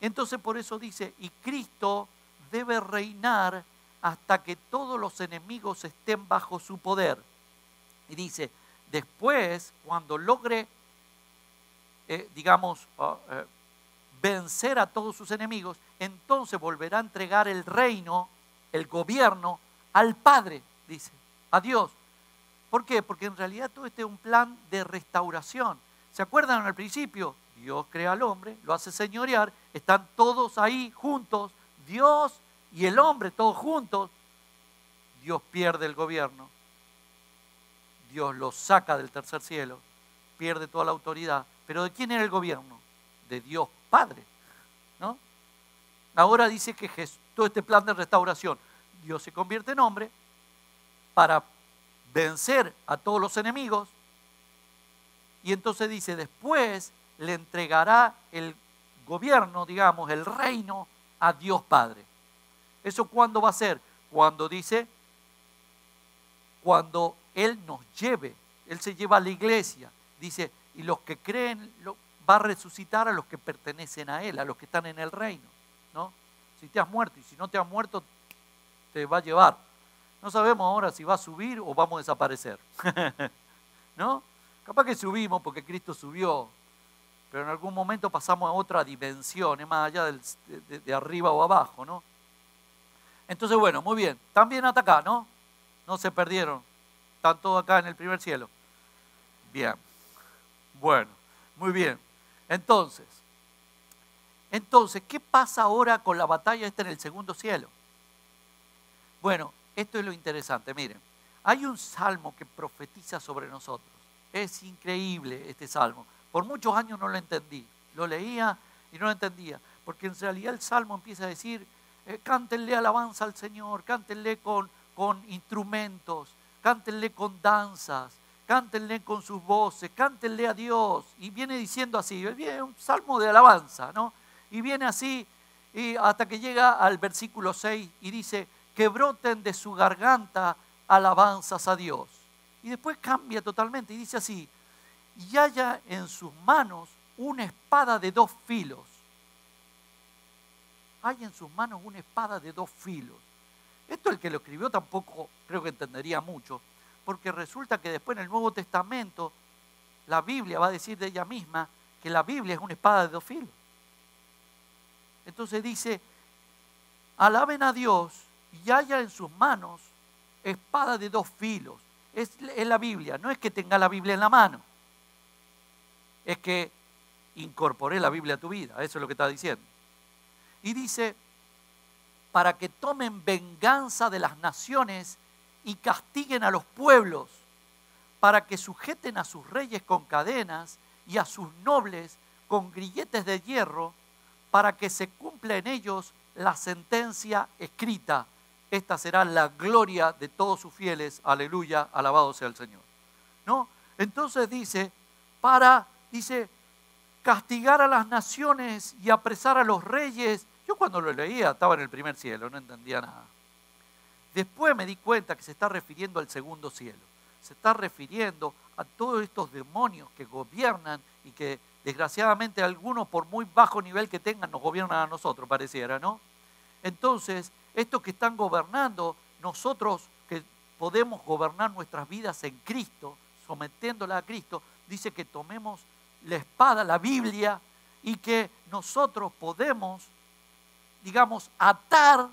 Entonces por eso dice, y Cristo debe reinar hasta que todos los enemigos estén bajo su poder. Y dice, después, cuando logre, vencer a todos sus enemigos, entonces volverá a entregar el reino, el gobierno, al Padre, dice, a Dios. ¿Por qué? Porque en realidad todo este es un plan de restauración. ¿Se acuerdan al principio? Dios crea al hombre, lo hace señorear, están todos ahí juntos, Dios y el hombre todos juntos. Dios pierde el gobierno, Dios los saca del tercer cielo, pierde toda la autoridad. ¿Pero de quién era el gobierno? De Dios Padre, ¿no? Ahora dice que todo este plan de restauración, Dios se convierte en hombre para vencer a todos los enemigos, y entonces dice, después le entregará el gobierno, digamos, el reino a Dios Padre. ¿Eso cuándo va a ser? Cuando dice, cuando Él nos lleve, Él se lleva a la iglesia, dice, y los que creen, va a resucitar a los que pertenecen a Él, a los que están en el reino, ¿no? Si te has muerto, y si no te has muerto, te va a llevar. No sabemos ahora si va a subir o vamos a desaparecer, ¿no? Capaz que subimos porque Cristo subió, pero en algún momento pasamos a otra dimensión, es más allá de arriba o abajo, ¿no? Entonces, bueno, muy bien. También hasta acá, ¿no? No se perdieron. Están todos acá en el primer cielo. Bien. Bueno, muy bien. Entonces, ¿qué pasa ahora con la batalla esta en el segundo cielo? Bueno, esto es lo interesante. Miren, hay un salmo que profetiza sobre nosotros. Es increíble este salmo. Por muchos años no lo entendí. Lo leía y no lo entendía. Porque en realidad el salmo empieza a decir, cántenle alabanza al Señor, cántenle con instrumentos, cántenle con danzas, cántenle con sus voces, cántenle a Dios. Y viene diciendo así, viene un salmo de alabanza, ¿no? Y viene así y hasta que llega al versículo 6 y dice, que broten de su garganta alabanzas a Dios. Y después cambia totalmente y dice así, y haya en sus manos una espada de 2 filos. Hay en sus manos una espada de 2 filos. Esto el que lo escribió tampoco creo que entendería mucho, porque resulta que después en el Nuevo Testamento la Biblia va a decir de ella misma que la Biblia es una espada de 2 filos. Entonces dice, alaben a Dios y haya en sus manos espada de dos filos. Es la Biblia, no es que tenga la Biblia en la mano, es que incorporé la Biblia a tu vida, eso es lo que está diciendo. Y dice, para que tomen venganza de las naciones y castiguen a los pueblos, para que sujeten a sus reyes con cadenas y a sus nobles con grilletes de hierro, para que se cumpla en ellos la sentencia escrita. Esta será la gloria de todos sus fieles. Aleluya, alabado sea el Señor. ¿No? Entonces dice, dice, castigar a las naciones y apresar a los reyes. Yo cuando lo leía estaba en el primer cielo, no entendía nada. Después me di cuenta que se está refiriendo al segundo cielo. Se está refiriendo a todos estos demonios que gobiernan y que desgraciadamente algunos por muy bajo nivel que tengan nos gobiernan a nosotros, pareciera, ¿no? Entonces, estos que están gobernando, nosotros que podemos gobernar nuestras vidas en Cristo, sometiéndola a Cristo, dice que tomemos la espada, la Biblia, y que nosotros podemos, digamos, atar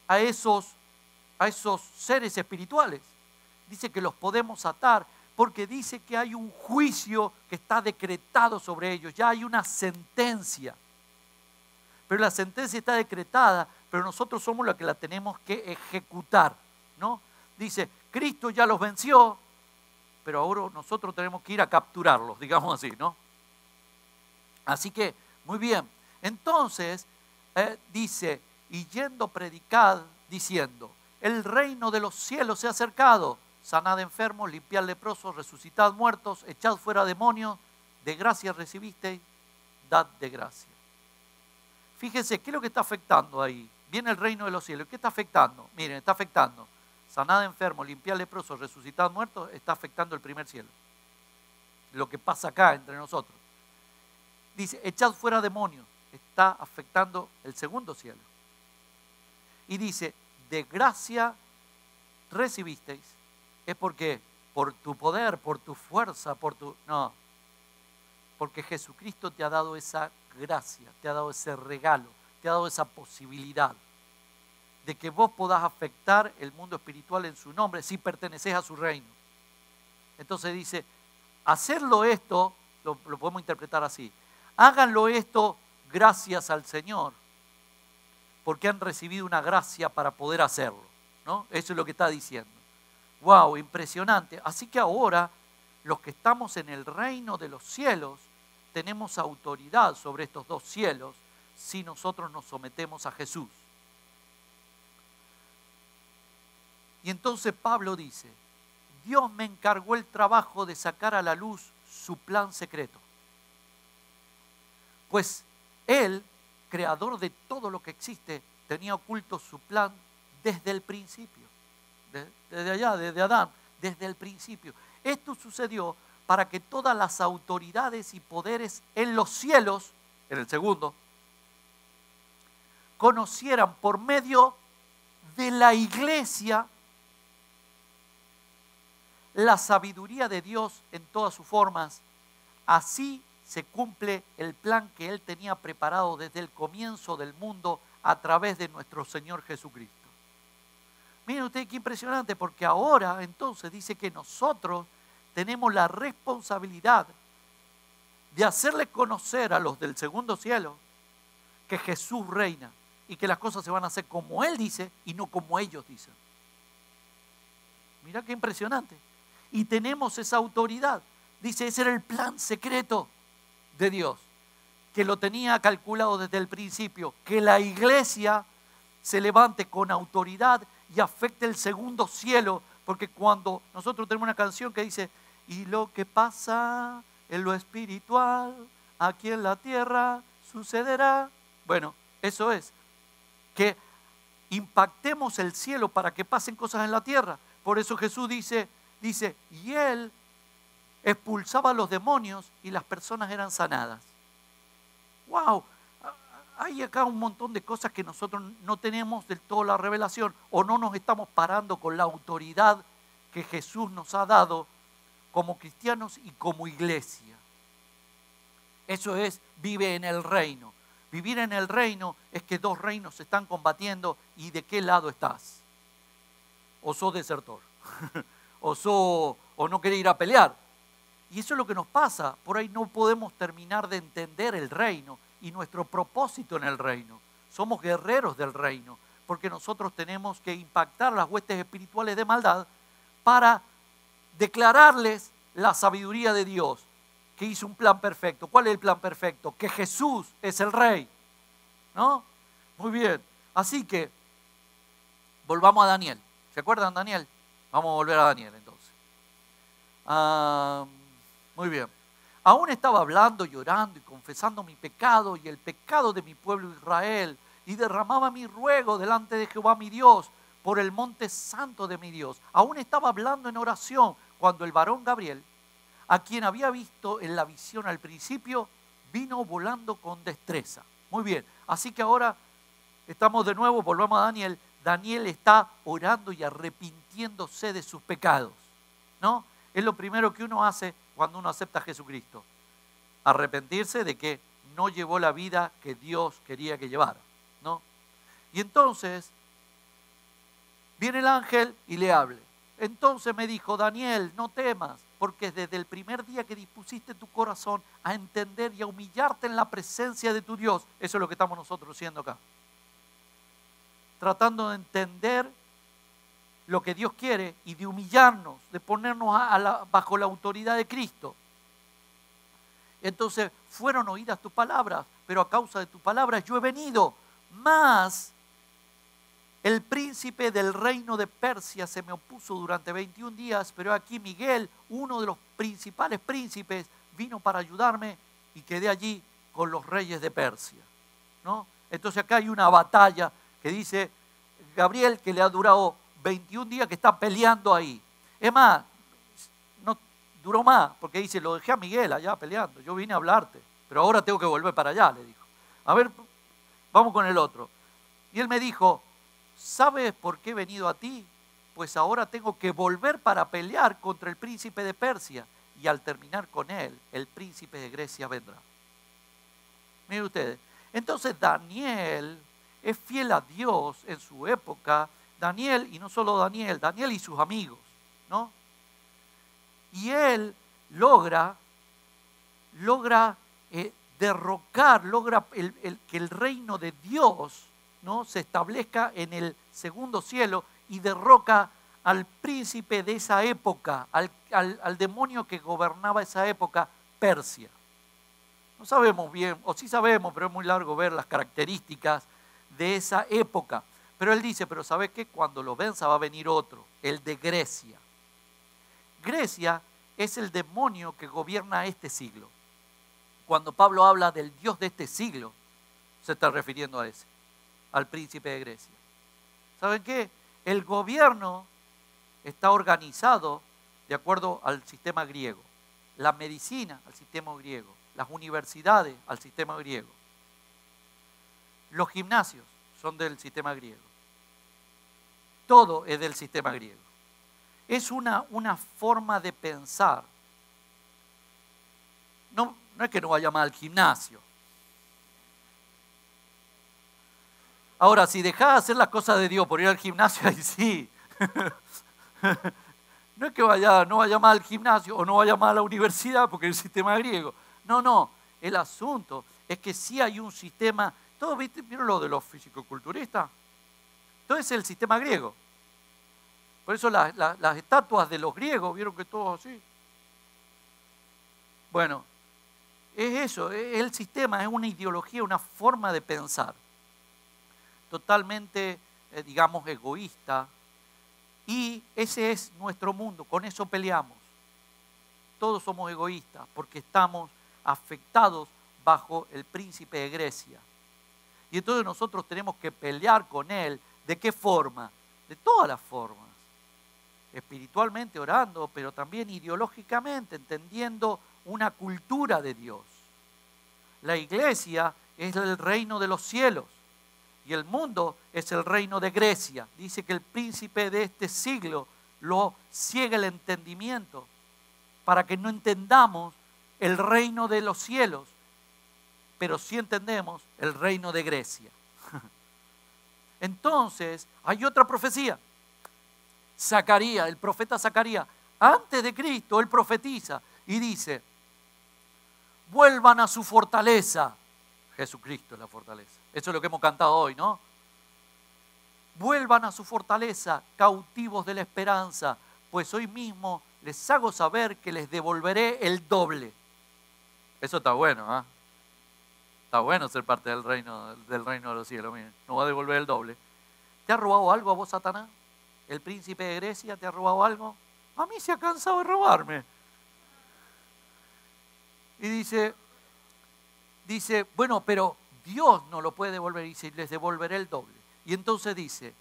a esos seres espirituales. Dice que los podemos atar porque dice que hay un juicio que está decretado sobre ellos, ya hay una sentencia. Pero la sentencia está decretada, pero nosotros somos los que la tenemos que ejecutar, ¿no? Dice, Cristo ya los venció, pero ahora nosotros tenemos que ir a capturarlos, digamos así, ¿no? Así que, muy bien. Entonces, dice, y yendo predicad, diciendo, el reino de los cielos se ha acercado, sanad enfermos, limpiad leprosos, resucitad muertos, echad fuera demonios, de gracia recibisteis, dad de gracia. Fíjense, ¿qué es lo que está afectando ahí? Viene el reino de los cielos. ¿Qué está afectando? Miren, está afectando. Sanad enfermos, limpiad leprosos, resucitad muertos, está afectando el primer cielo. Lo que pasa acá entre nosotros. Dice, echad fuera demonios, está afectando el segundo cielo. Y dice, de gracia recibisteis. Es porque por tu poder, por tu fuerza, no. Porque Jesucristo te ha dado esa gracia, te ha dado ese regalo, te ha dado esa posibilidad de que vos podás afectar el mundo espiritual en su nombre si pertenecés a su reino. Entonces dice, hacerlo esto, lo podemos interpretar así, háganlo esto gracias al Señor, porque han recibido una gracia para poder hacerlo, ¿no? Eso es lo que está diciendo. ¡Wow! Impresionante. Así que ahora, los que estamos en el reino de los cielos, tenemos autoridad sobre estos dos cielos si nosotros nos sometemos a Jesús. Y entonces Pablo dice, Dios me encargó el trabajo de sacar a la luz su plan secreto. Pues Él, creador de todo lo que existe, tenía oculto su plan desde el principio. Desde allá, desde Adán, desde el principio. Esto sucedió para que todas las autoridades y poderes en los cielos, en el segundo, conocieran por medio de la iglesia la sabiduría de Dios en todas sus formas. Así se cumple el plan que Él tenía preparado desde el comienzo del mundo a través de nuestro Señor Jesucristo. Miren ustedes qué impresionante, porque ahora entonces dice que nosotros tenemos la responsabilidad de hacerle conocer a los del segundo cielo que Jesús reina y que las cosas se van a hacer como Él dice y no como ellos dicen. Mira qué impresionante. Y tenemos esa autoridad. Dice, ese era el plan secreto de Dios, que lo tenía calculado desde el principio, que la iglesia se levante con autoridad y afecte el segundo cielo, porque cuando nosotros tenemos una canción que dice, y lo que pasa en lo espiritual, aquí en la tierra sucederá. Bueno, eso es, que impactemos el cielo para que pasen cosas en la tierra. Por eso Jesús dice, y Él expulsaba a los demonios y las personas eran sanadas. ¡Wow! Hay acá un montón de cosas que nosotros no tenemos del todo la revelación o no nos estamos parando con la autoridad que Jesús nos ha dado como cristianos y como iglesia. Eso es, vive en el reino. Vivir en el reino es que dos reinos se están combatiendo y de qué lado estás. O sos desertor, o no querés ir a pelear. Y eso es lo que nos pasa. Por ahí no podemos terminar de entender el reino y nuestro propósito en el reino. Somos guerreros del reino, porque nosotros tenemos que impactar las huestes espirituales de maldad para declararles la sabiduría de Dios, que hizo un plan perfecto. ¿Cuál es el plan perfecto? Que Jesús es el Rey, ¿no? Muy bien. Así que, volvamos a Daniel. ¿Se acuerdan Daniel? Vamos a volver a Daniel entonces. Muy bien. Aún estaba hablando, llorando y confesando mi pecado y el pecado de mi pueblo Israel, y derramaba mi ruego delante de Jehová mi Dios por el monte santo de mi Dios. Aún estaba hablando en oración cuando el varón Gabriel, a quien había visto en la visión al principio, vino volando con destreza. Muy bien, así que ahora estamos de nuevo, volvamos a Daniel. Daniel está orando y arrepintiéndose de sus pecados, ¿no? Es lo primero que uno hace cuando uno acepta a Jesucristo. Arrepentirse de que no llevó la vida que Dios quería que llevara, ¿no? Y entonces viene el ángel y le habla. Entonces me dijo, Daniel, no temas, porque desde el primer día que dispusiste tu corazón a entender y a humillarte en la presencia de tu Dios, eso es lo que estamos nosotros haciendo acá. Tratando de entender lo que Dios quiere y de humillarnos, de ponernos bajo la autoridad de Cristo. Entonces fueron oídas tus palabras, pero a causa de tus palabras yo he venido. Mas el príncipe del reino de Persia se me opuso durante 21 días, pero aquí Miguel, uno de los principales príncipes, vino para ayudarme y quedé allí con los reyes de Persia, ¿no? Entonces acá hay una batalla que dice Gabriel que le ha durado 21 días que está peleando ahí. Es más, no duró más, porque dice, lo dejé a Miguel allá peleando, yo vine a hablarte, pero ahora tengo que volver para allá, le dijo. A ver, vamos con el otro. Y él me dijo, ¿sabes por qué he venido a ti? Pues ahora tengo que volver para pelear contra el príncipe de Persia, y al terminar con él, el príncipe de Grecia vendrá. Miren ustedes, entonces Daniel es fiel a Dios en su época. Daniel, y no solo Daniel, Daniel y sus amigos, ¿no? Y él logra derrocar, logra que el reino de Dios, ¿no?, se establezca en el segundo cielo y derroca al príncipe de esa época, al demonio que gobernaba esa época, Persia. No sabemos bien, o sí sabemos, pero es muy largo ver las características de esa época. Pero él dice, pero ¿sabe qué? Cuando lo venza va a venir otro, el de Grecia. Grecia es el demonio que gobierna este siglo. Cuando Pablo habla del Dios de este siglo, se está refiriendo a ese, al príncipe de Grecia. ¿Saben qué? El gobierno está organizado de acuerdo al sistema griego. La medicina al sistema griego. Las universidades al sistema griego. Los gimnasios son del sistema griego. Todo es del sistema griego. Es una forma de pensar. No es que no vaya mal al gimnasio. Ahora, si dejás de hacer las cosas de Dios por ir al gimnasio, ahí sí. No es que no vaya mal al gimnasio o no vaya mal a la universidad porque es el sistema griego. No. El asunto es que sí hay un sistema. ¿Todos vieron lo de los fisicoculturistas? Todo es el sistema griego. Por eso las estatuas de los griegos, vieron que todo así. Bueno, es eso, es el sistema, es una ideología, una forma de pensar. Totalmente, digamos, egoísta. Y ese es nuestro mundo, con eso peleamos. Todos somos egoístas porque estamos afectados bajo el príncipe de Grecia. Y entonces nosotros tenemos que pelear con él. ¿De qué forma? De todas las formas. Espiritualmente orando, pero también ideológicamente, entendiendo una cultura de Dios. La iglesia es el reino de los cielos y el mundo es el reino de Grecia. Dice que el príncipe de este siglo lo ciega el entendimiento para que no entendamos el reino de los cielos. pero sí entendemos el reino de Grecia. Entonces, hay otra profecía. Zacarías, el profeta Zacarías, antes de Cristo, él profetiza y dice, vuelvan a su fortaleza. Jesucristo es la fortaleza. Eso es lo que hemos cantado hoy, ¿no? Vuelvan a su fortaleza, cautivos de la esperanza, pues hoy mismo les hago saber que les devolveré el doble. Eso está bueno, ¿eh? Está bueno ser parte del reino de los cielos. Miren, nos va a devolver el doble. ¿Te ha robado algo a vos, Satanás? ¿El príncipe de Grecia te ha robado algo? A mí se ha cansado de robarme. Y dice, bueno, pero Dios no lo puede devolver. Y dice, les devolveré el doble. Y entonces dice,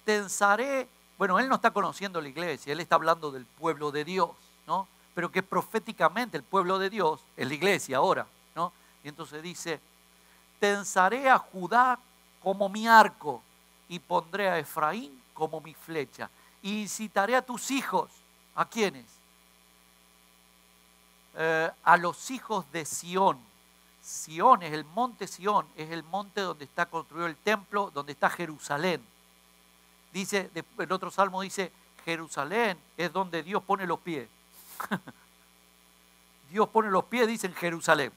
tensaré, bueno, él no está conociendo la iglesia, él está hablando del pueblo de Dios, ¿no? Pero que proféticamente el pueblo de Dios es la iglesia ahora, ¿no? Y entonces dice, tensaré a Judá como mi arco y pondré a Efraín como mi flecha. Y incitaré a tus hijos, ¿a quiénes? A los hijos de Sión. Sión es el monte Sión, es el monte donde está construido el templo, donde está Jerusalén. Dice, el otro salmo dice, Jerusalén es donde Dios pone los pies. Dios pone los pies, dice en Jerusalén.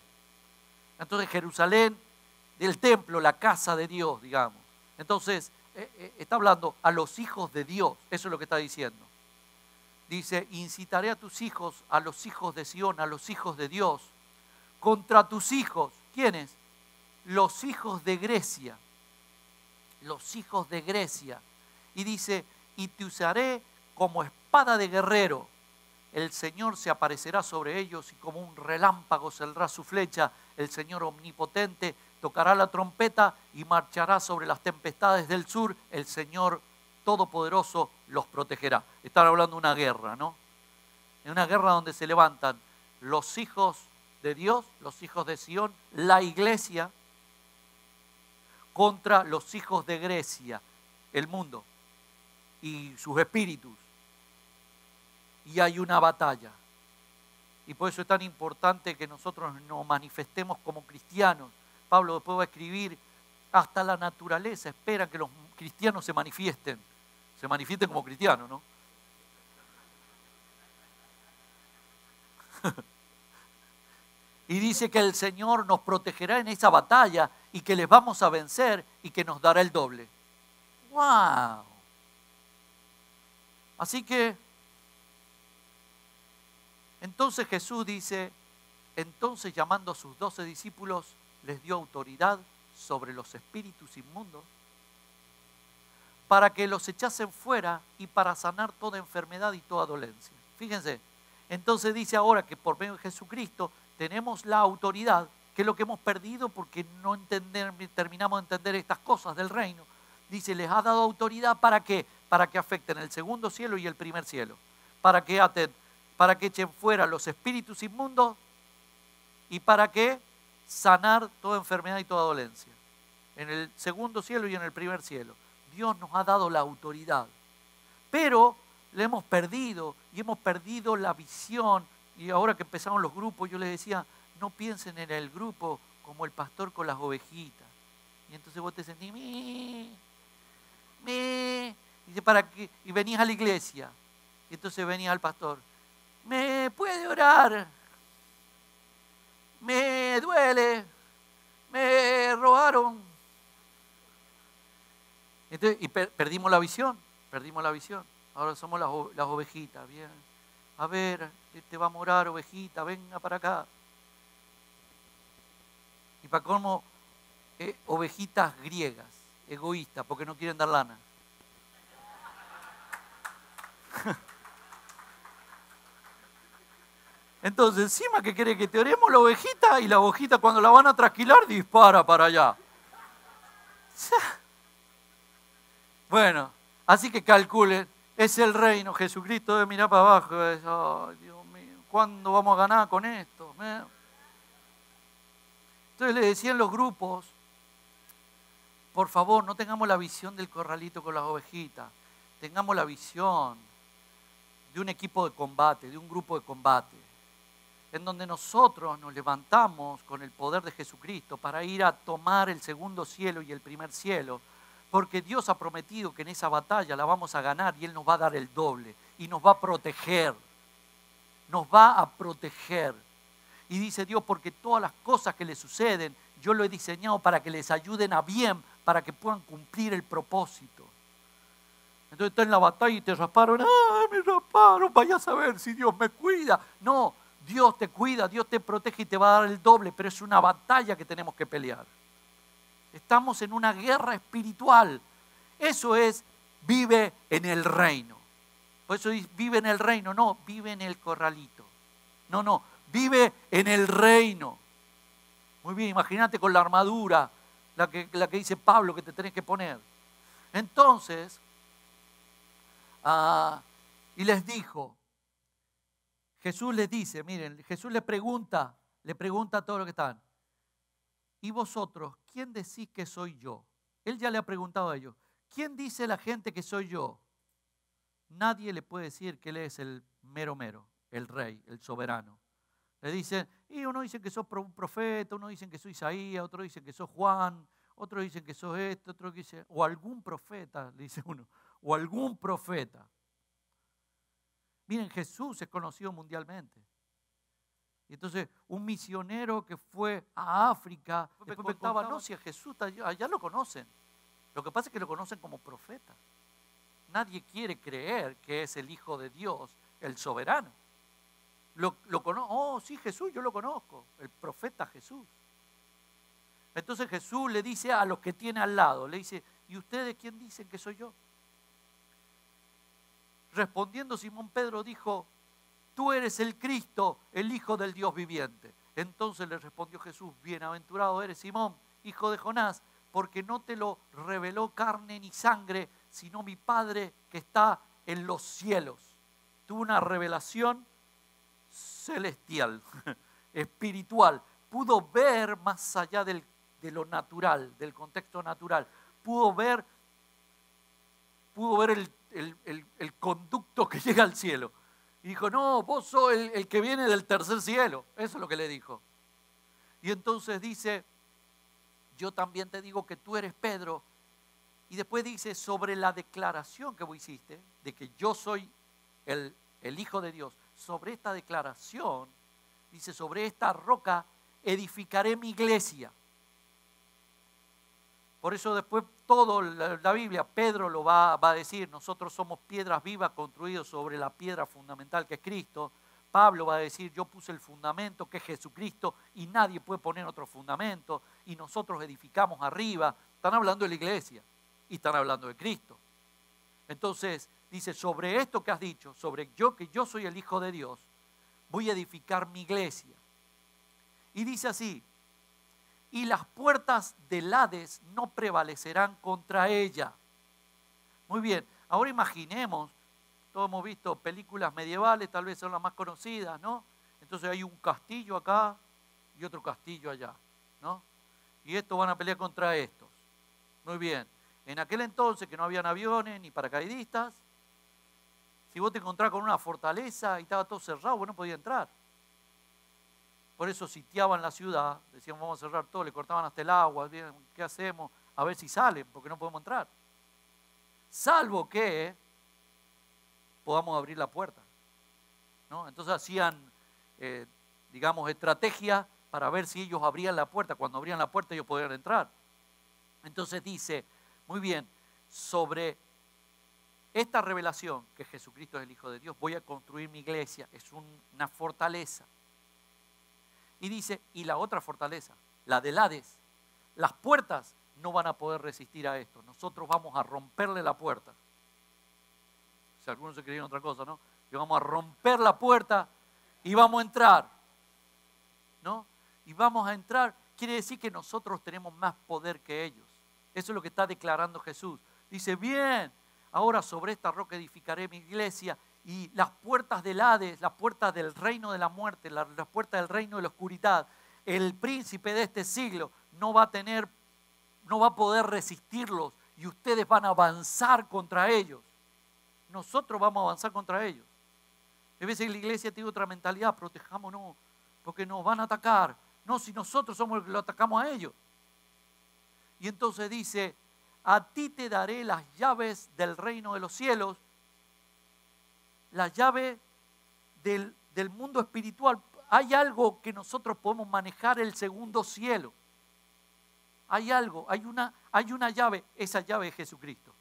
Entonces Jerusalén, del templo, la casa de Dios, digamos. Entonces, está hablando a los hijos de Dios, eso es lo que está diciendo. Dice, incitaré a tus hijos, a los hijos de Sión, a los hijos de Dios, contra tus hijos. ¿Quiénes? Los hijos de Grecia. Los hijos de Grecia. Y dice, y te usaré como espada de guerrero. El Señor se aparecerá sobre ellos y como un relámpago saldrá su flecha. El Señor omnipotente tocará la trompeta y marchará sobre las tempestades del sur. El Señor todopoderoso los protegerá. Están hablando de una guerra, ¿no? En una guerra donde se levantan los hijos de Dios, los hijos de Sión, la iglesia, contra los hijos de Grecia, el mundo y sus espíritus. Y hay una batalla. Y por eso es tan importante que nosotros nos manifestemos como cristianos. Pablo después va a escribir, hasta la naturaleza espera que los cristianos se manifiesten como cristianos, ¿no? Y dice que el Señor nos protegerá en esa batalla y que les vamos a vencer y que nos dará el doble. ¡Wow! Así que, entonces Jesús dice, entonces llamando a sus 12 discípulos, les dio autoridad sobre los espíritus inmundos para que los echasen fuera y para sanar toda enfermedad y toda dolencia. Fíjense, entonces dice ahora que por medio de Jesucristo tenemos la autoridad, que es lo que hemos perdido porque no terminamos de entender estas cosas del reino. Dice, les ha dado autoridad ¿para qué? Para que afecten el segundo cielo y el primer cielo. Para que echen fuera los espíritus inmundos y para que sanar toda enfermedad y toda dolencia. En el segundo cielo y en el primer cielo. Dios nos ha dado la autoridad. Pero le hemos perdido y hemos perdido la visión. Y ahora que empezaron los grupos, yo les decía, no piensen en el grupo como el pastor con las ovejitas. Y entonces vos te sentís, dice, ¿para qué? Y venís a la iglesia. Y entonces venís al pastor, ¿me puede orar? Me duele, me robaron. Entonces, y perdimos la visión. Ahora somos las ovejitas, bien. A ver, te va a morar, ovejita, venga para acá. Y para cómo, ovejitas griegas, egoístas, porque no quieren dar lana. Entonces, encima que quiere que te oremos la ovejita, y la ovejita cuando la van a trasquilar dispara para allá. Bueno, así que calculen, es el reino, Jesucristo debe mirar para abajo y decir, ay Dios mío, ¿cuándo vamos a ganar con esto? Entonces le decían los grupos, por favor, no tengamos la visión del corralito con las ovejitas, tengamos la visión de un equipo de combate, de un grupo de combate. en donde nosotros nos levantamos con el poder de Jesucristo para ir a tomar el segundo cielo y el primer cielo, porque Dios ha prometido que en esa batalla la vamos a ganar y Él nos va a dar el doble y nos va a proteger, nos va a proteger. Y dice Dios, porque todas las cosas que les suceden, yo lo he diseñado para que les ayuden a bien, para que puedan cumplir el propósito. Entonces estás en la batalla y te rasparon, ¡ah, me rasparon! Vaya a saber si Dios me cuida. No, Dios te cuida, Dios te protege y te va a dar el doble, pero es una batalla que tenemos que pelear. Estamos en una guerra espiritual. Eso es, vive en el reino. Por eso dice, vive en el reino, no, vive en el corralito. No, vive en el reino. Muy bien, imagínate con la armadura, la que dice Pablo que te tenés que poner. Entonces, y les dijo, Jesús les dice, miren, Jesús le pregunta a todos los que están, ¿y vosotros quién decís que soy yo? Él ya le ha preguntado a ellos, ¿quién dice la gente que soy yo? Nadie le puede decir que Él es el mero, el rey, el soberano. Le dicen, y uno dice que sos un profeta, uno dice que soy Isaías, otro dice que sos Juan, otro dice que sos esto, otro dice, o algún profeta, le dice uno, o algún profeta. Miren, Jesús es conocido mundialmente. Y entonces, un misionero que fue a África, después me contaba, no, si a Jesús allá lo conocen. Lo que pasa es que lo conocen como profeta. Nadie quiere creer que es el Hijo de Dios, el soberano. Oh, sí, Jesús, yo lo conozco, el profeta Jesús. Entonces Jesús le dice a los que tiene al lado, le dice, ¿y ustedes quién dicen que soy yo? Respondiendo Simón Pedro dijo, tú eres el Cristo, el Hijo del Dios viviente. Entonces le respondió Jesús, bienaventurado eres Simón, hijo de Jonás, porque no te lo reveló carne ni sangre, sino mi Padre que está en los cielos. Tuvo una revelación celestial, espiritual. Pudo ver más allá de lo natural, del contexto natural. Pudo ver el conducto que llega al cielo. Y dijo, no, vos sos el que viene del tercer cielo. Eso es lo que le dijo. Y entonces dice, yo también te digo que tú eres Pedro. Y después dice, sobre la declaración que vos hiciste, de que yo soy el Hijo de Dios, sobre esta declaración, dice, sobre esta roca edificaré mi iglesia. Por eso después toda la Biblia, Pedro lo va a decir, nosotros somos piedras vivas construidas sobre la piedra fundamental que es Cristo. Pablo va a decir, yo puse el fundamento que es Jesucristo y nadie puede poner otro fundamento y nosotros edificamos arriba. Están hablando de la iglesia y están hablando de Cristo. Entonces dice, sobre esto que has dicho, sobre que yo soy el Hijo de Dios, voy a edificar mi iglesia. Y dice así, y las puertas del Hades no prevalecerán contra ella. Muy bien, ahora imaginemos, todos hemos visto películas medievales, tal vez son las más conocidas, ¿no? Entonces hay un castillo acá y otro castillo allá, ¿no? Y estos van a pelear contra estos. Muy bien, en aquel entonces que no habían aviones ni paracaidistas, si vos te encontrás con una fortaleza y estaba todo cerrado, vos no podías entrar. Por eso sitiaban la ciudad, decían vamos a cerrar todo, le cortaban hasta el agua, ¿qué hacemos? A ver si salen, porque no podemos entrar. Salvo que podamos abrir la puerta, ¿no? Entonces hacían, digamos, estrategia para ver si ellos abrían la puerta. Cuando abrían la puerta ellos podían entrar. Entonces dice, muy bien, sobre esta revelación que Jesucristo es el Hijo de Dios, voy a construir mi iglesia, es una fortaleza. Y dice, y la otra fortaleza, la del Hades, las puertas no van a poder resistir a esto. Nosotros vamos a romperle la puerta. Si algunos se creían otra cosa, ¿no? Que vamos a romper la puerta y vamos a entrar, ¿no? Y vamos a entrar, quiere decir que nosotros tenemos más poder que ellos. Eso es lo que está declarando Jesús. Dice, bien, ahora sobre esta roca edificaré mi iglesia. Y las puertas del Hades, las puertas del reino de la muerte, las puertas del reino de la oscuridad, el príncipe de este siglo no va a poder resistirlos y ustedes van a avanzar contra ellos. Nosotros vamos a avanzar contra ellos. A veces la iglesia tiene otra mentalidad, protejámonos, porque nos van a atacar. No, si nosotros somos los que lo atacamos a ellos. Y entonces dice, a ti te daré las llaves del reino de los cielos, la llave del mundo espiritual. Hay algo que nosotros podemos manejar, el segundo cielo. Hay algo, hay una llave, esa llave es Jesucristo.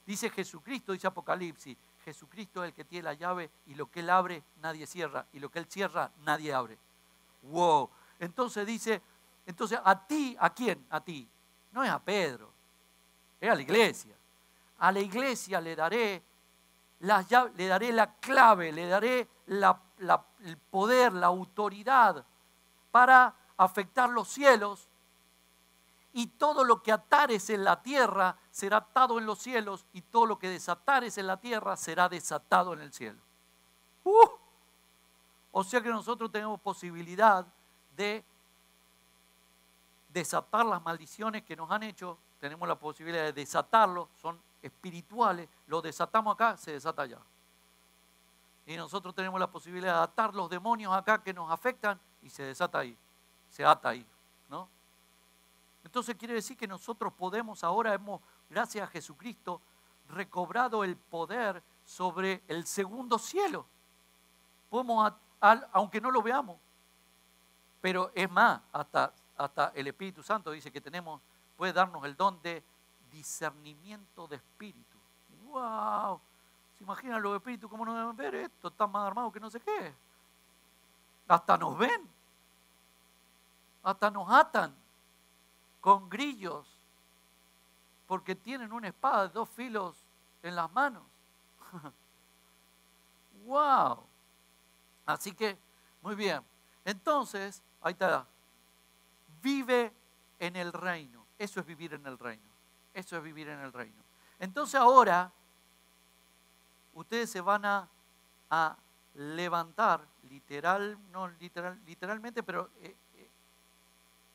Dice Jesucristo, dice Apocalipsis, Jesucristo es el que tiene la llave y lo que Él abre nadie cierra y lo que Él cierra nadie abre. Wow. Entonces dice, entonces a ti, ¿a quién? A ti. No es a Pedro, es a la iglesia. A la iglesia le daré las llaves, le daré la clave, le daré el poder, la autoridad para afectar los cielos. Y todo lo que atares en la tierra será atado en los cielos, y todo lo que desatares en la tierra será desatado en el cielo. O sea que nosotros tenemos posibilidad de desatar las maldiciones que nos han hecho. Tenemos la posibilidad de desatarlo, son espirituales. Lo desatamos acá, se desata allá. Y nosotros tenemos la posibilidad de atar los demonios acá que nos afectan y se desata ahí, se ata ahí, ¿no? Entonces quiere decir que nosotros podemos ahora, hemos, gracias a Jesucristo, recobrado el poder sobre el segundo cielo. Podemos, aunque no lo veamos, pero es más, hasta el Espíritu Santo dice que puede darnos el don de discernimiento de espíritu. ¡Wow! ¿Se imaginan los espíritus cómo nos deben ver? Esto está más armado que no sé qué. Hasta nos ven, hasta nos atan con grillos, porque tienen una espada de 2 filos en las manos. ¡Wow! Así que, muy bien. Entonces, ahí está. Vive en el reino. Eso es vivir en el reino. Eso es vivir en el reino. Entonces ahora, ustedes se van a levantar, literalmente, pero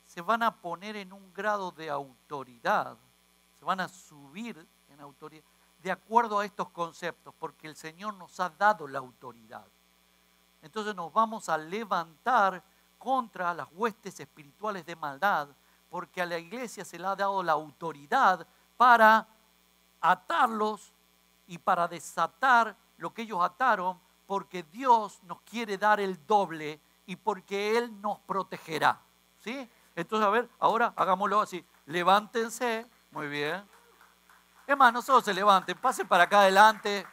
se van a poner en un grado de autoridad, se van a subir en autoridad, de acuerdo a estos conceptos, porque el Señor nos ha dado la autoridad. Entonces nos vamos a levantar contra las huestes espirituales de maldad, porque a la iglesia se le ha dado la autoridad para atarlos y para desatar lo que ellos ataron, porque Dios nos quiere dar el doble y porque Él nos protegerá. ¿Sí? Entonces, a ver, ahora hagámoslo así. Levántense. Muy bien. Es más, no solo se levanten, pasen para acá adelante.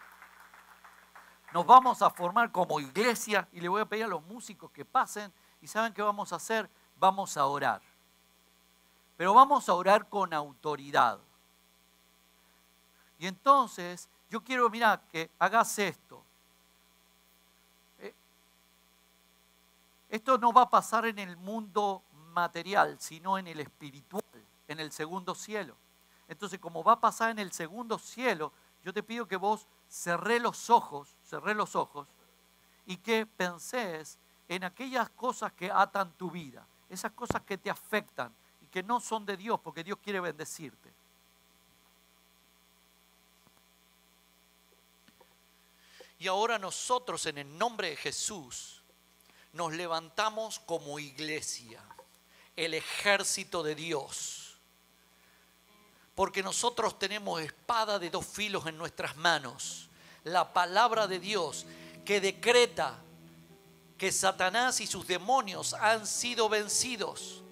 Nos vamos a formar como iglesia y le voy a pedir a los músicos que pasen. ¿Y saben qué vamos a hacer? Vamos a orar. Pero vamos a orar con autoridad. Y entonces, yo quiero, mira, que hagas esto. Esto no va a pasar en el mundo material, sino en el espiritual, en el segundo cielo. Entonces, como va a pasar en el segundo cielo, yo te pido que vos cerré los ojos y que pensés en aquellas cosas que atan tu vida, esas cosas que te afectan y que no son de Dios, porque Dios quiere bendecirte. Y ahora nosotros, en el nombre de Jesús, nos levantamos como iglesia, el ejército de Dios. Porque nosotros tenemos espada de 2 filos en nuestras manos. La palabra de Dios que decreta que Satanás y sus demonios han sido vencidos.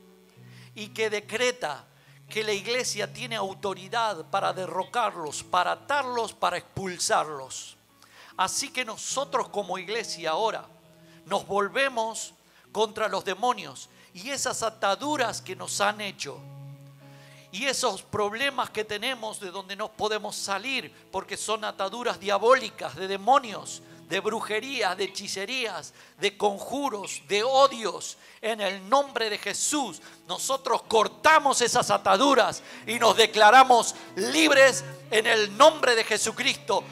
Y que decreta que la iglesia tiene autoridad para derrocarlos, para atarlos, para expulsarlos. Así que nosotros como iglesia ahora nos volvemos contra los demonios y esas ataduras que nos han hecho. Y esos problemas que tenemos de donde no podemos salir, porque son ataduras diabólicas, de demonios, de brujerías, de hechicerías, de conjuros, de odios. En el nombre de Jesús, nosotros cortamos esas ataduras y nos declaramos libres en el nombre de Jesucristo.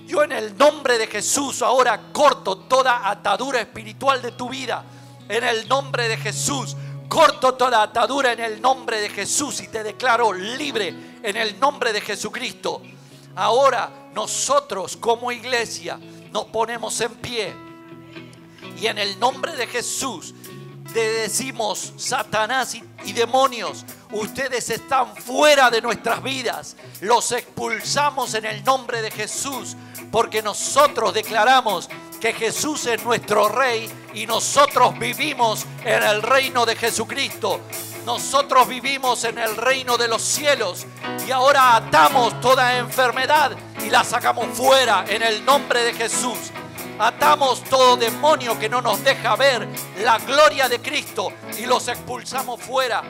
Yo en el nombre de Jesús ahora corto toda atadura espiritual de tu vida. En el nombre de Jesús. Corto toda atadura en el nombre de Jesús y te declaro libre en el nombre de Jesucristo. Ahora nosotros como iglesia nos ponemos en pie Y en el nombre de Jesús le decimos, Satanás y demonios, ustedes están fuera de nuestras vidas. Los expulsamos en el nombre de Jesús, porque nosotros declaramos que Jesús es nuestro Rey y nosotros vivimos en el reino de Jesucristo. Nosotros vivimos en el reino de los cielos y ahora atamos toda enfermedad y la sacamos fuera en el nombre de Jesús. Atamos todo demonio que no nos deja ver la gloria de Cristo y los expulsamos fuera.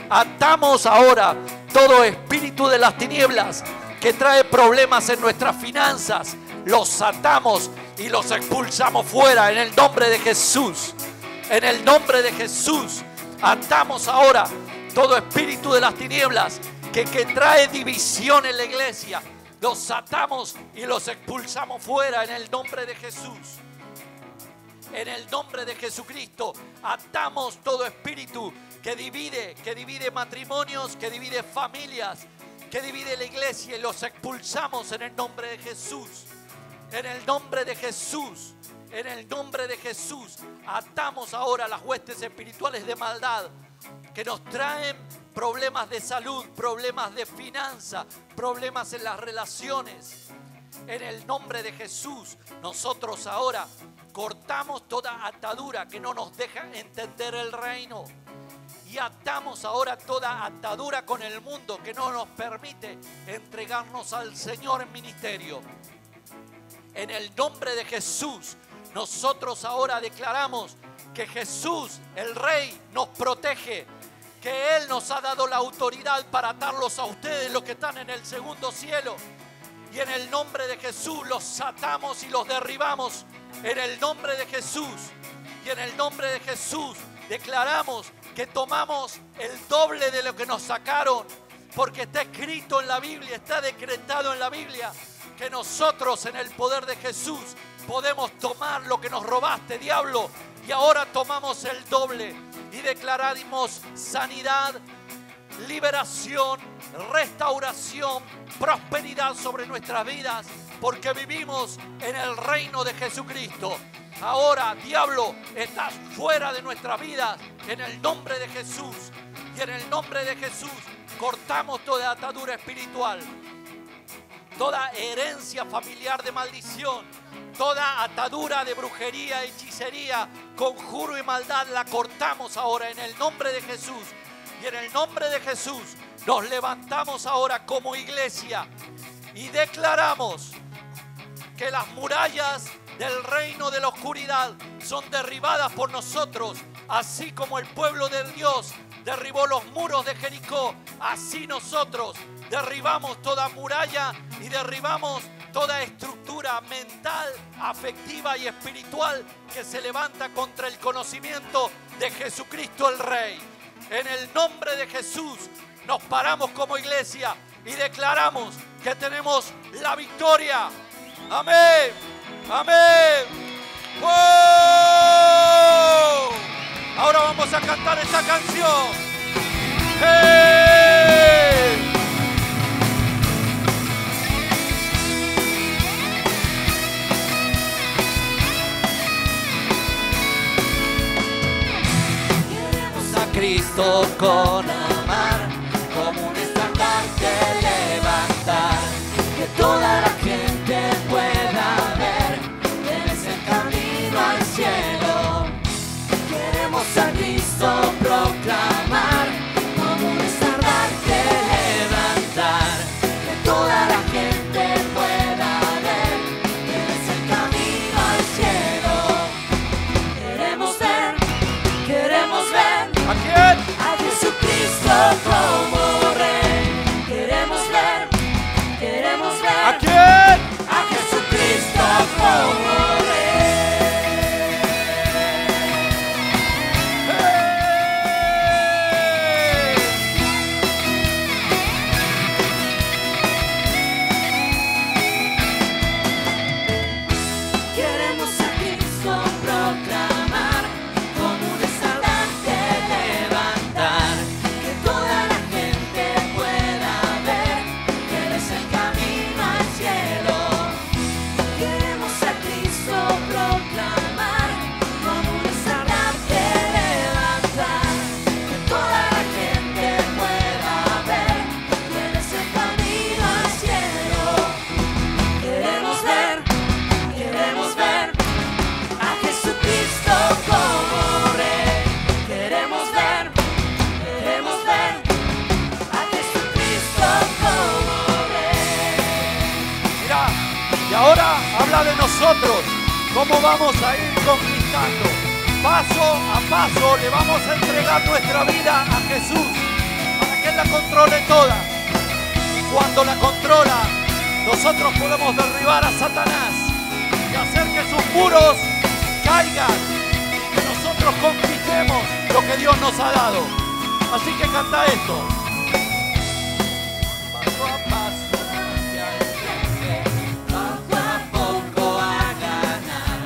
Atamos ahora todo espíritu de las tinieblas que trae problemas en nuestras finanzas. Los atamos y los expulsamos fuera en el nombre de Jesús. En el nombre de Jesús atamos ahora todo espíritu de las tinieblas que trae división en la iglesia. Los atamos y los expulsamos fuera en el nombre de Jesús. En el nombre de Jesucristo atamos todo espíritu que divide matrimonios, que divide familias, que divide la iglesia y los expulsamos en el nombre de Jesús. En el nombre de Jesús, en el nombre de Jesús, atamos ahora las huestes espirituales de maldad que nos traen problemas de salud, problemas de finanza, problemas en las relaciones. En el nombre de Jesús, nosotros ahora cortamos toda atadura que no nos deja entender el reino. Y atamos ahora toda atadura con el mundo que no nos permite entregarnos al Señor en ministerio. En el nombre de Jesús, nosotros ahora declaramos que Jesús, el Rey, nos protege, que Él nos ha dado la autoridad para atarlos a ustedes, los que están en el segundo cielo. Y en el nombre de Jesús los atamos y los derribamos. En el nombre de Jesús. Y en el nombre de Jesús declaramos que tomamos el doble de lo que nos sacaron. Porque está escrito en la Biblia, está decretado en la Biblia, que nosotros en el poder de Jesús podemos tomar lo que nos robaste, diablo. Y ahora tomamos el doble y declaramos sanidad, liberación, restauración, prosperidad sobre nuestras vidas, porque vivimos en el reino de Jesucristo. Ahora, diablo, estás fuera de nuestras vidas en el nombre de Jesús. Y en el nombre de Jesús cortamos toda atadura espiritual, toda herencia familiar de maldición, toda atadura de brujería, hechicería, conjuro y maldad la cortamos ahora en el nombre de Jesús. Y en el nombre de Jesús nos levantamos ahora como iglesia y declaramos que las murallas del reino de la oscuridad son derribadas por nosotros, así como el pueblo de Dios derribó los muros de Jericó. Así nosotros derribamos toda muralla y derribamos toda estructura mental, afectiva y espiritual que se levanta contra el conocimiento de Jesucristo el Rey. En el nombre de Jesús nos paramos como iglesia y declaramos que tenemos la victoria. Amén. Amén. ¡Wow! Ahora vamos a cantar esta canción. ¡Hey! Queremos a Cristo con amar, como un estandarte levantar, que toda la gente pueda ver, eres el camino al cielo. Queremos a Cristo proclamar, como un estandarte levantar, que toda la gente pueda ver, eres el camino al cielo. Queremos ver, ¿a quién? A Jesucristo. nosotros cómo vamos a ir conquistando. Paso a paso le vamos a entregar nuestra vida a Jesús para que Él la controle toda. Y cuando la controla, nosotros podemos derribar a Satanás y hacer que sus muros caigan, que nosotros conquistemos lo que Dios nos ha dado. Así que canta esto. Paso a paso hacia el Poco a poco a ganar,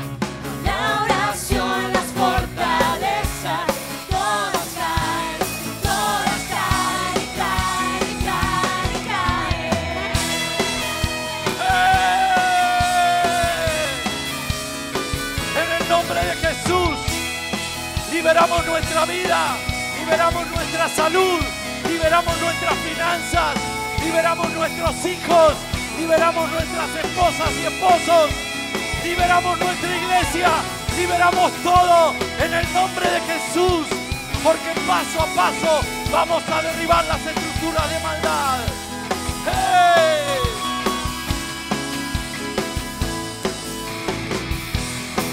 la oración, las fortalezas, todas caen, caen, caen, caen. En el nombre de Jesús, liberamos nuestra vida, liberamos nuestra salud, liberamos nuestras finanzas, liberamos nuestros hijos, liberamos nuestras esposas y esposos, liberamos nuestra iglesia, liberamos todo en el nombre de Jesús, porque paso a paso vamos a derribar las estructuras de maldad. ¡Hey!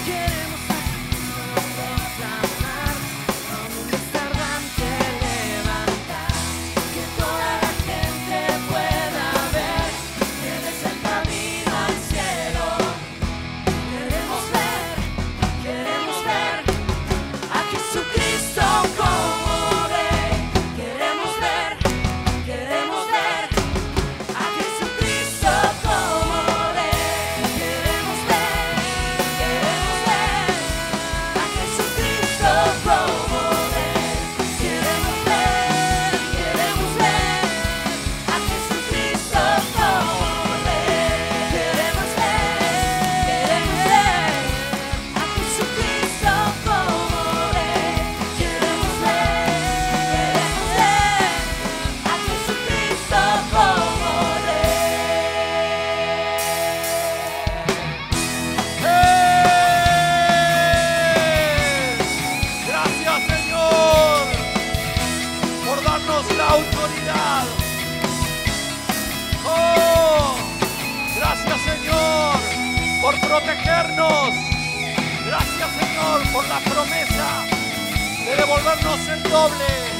Queremos proclamar, como un restaurante levantar, que toda la gente pueda ver que eres el camino al cielo. Queremos ver a Jesucristo como Rey. Queremos ver a Jesucristo como Rey. Queremos ver a Jesucristo como Rey. Queremos ver a Jesucristo como Rey. Queremos ver a Jesucristo como Rey. Queremos ver a Jesucristo como Gracias, Señor, por darnos la autoridad. Oh, gracias, Señor, por protegernos. Gracias, Señor, por la promesa de devolvernos el doble.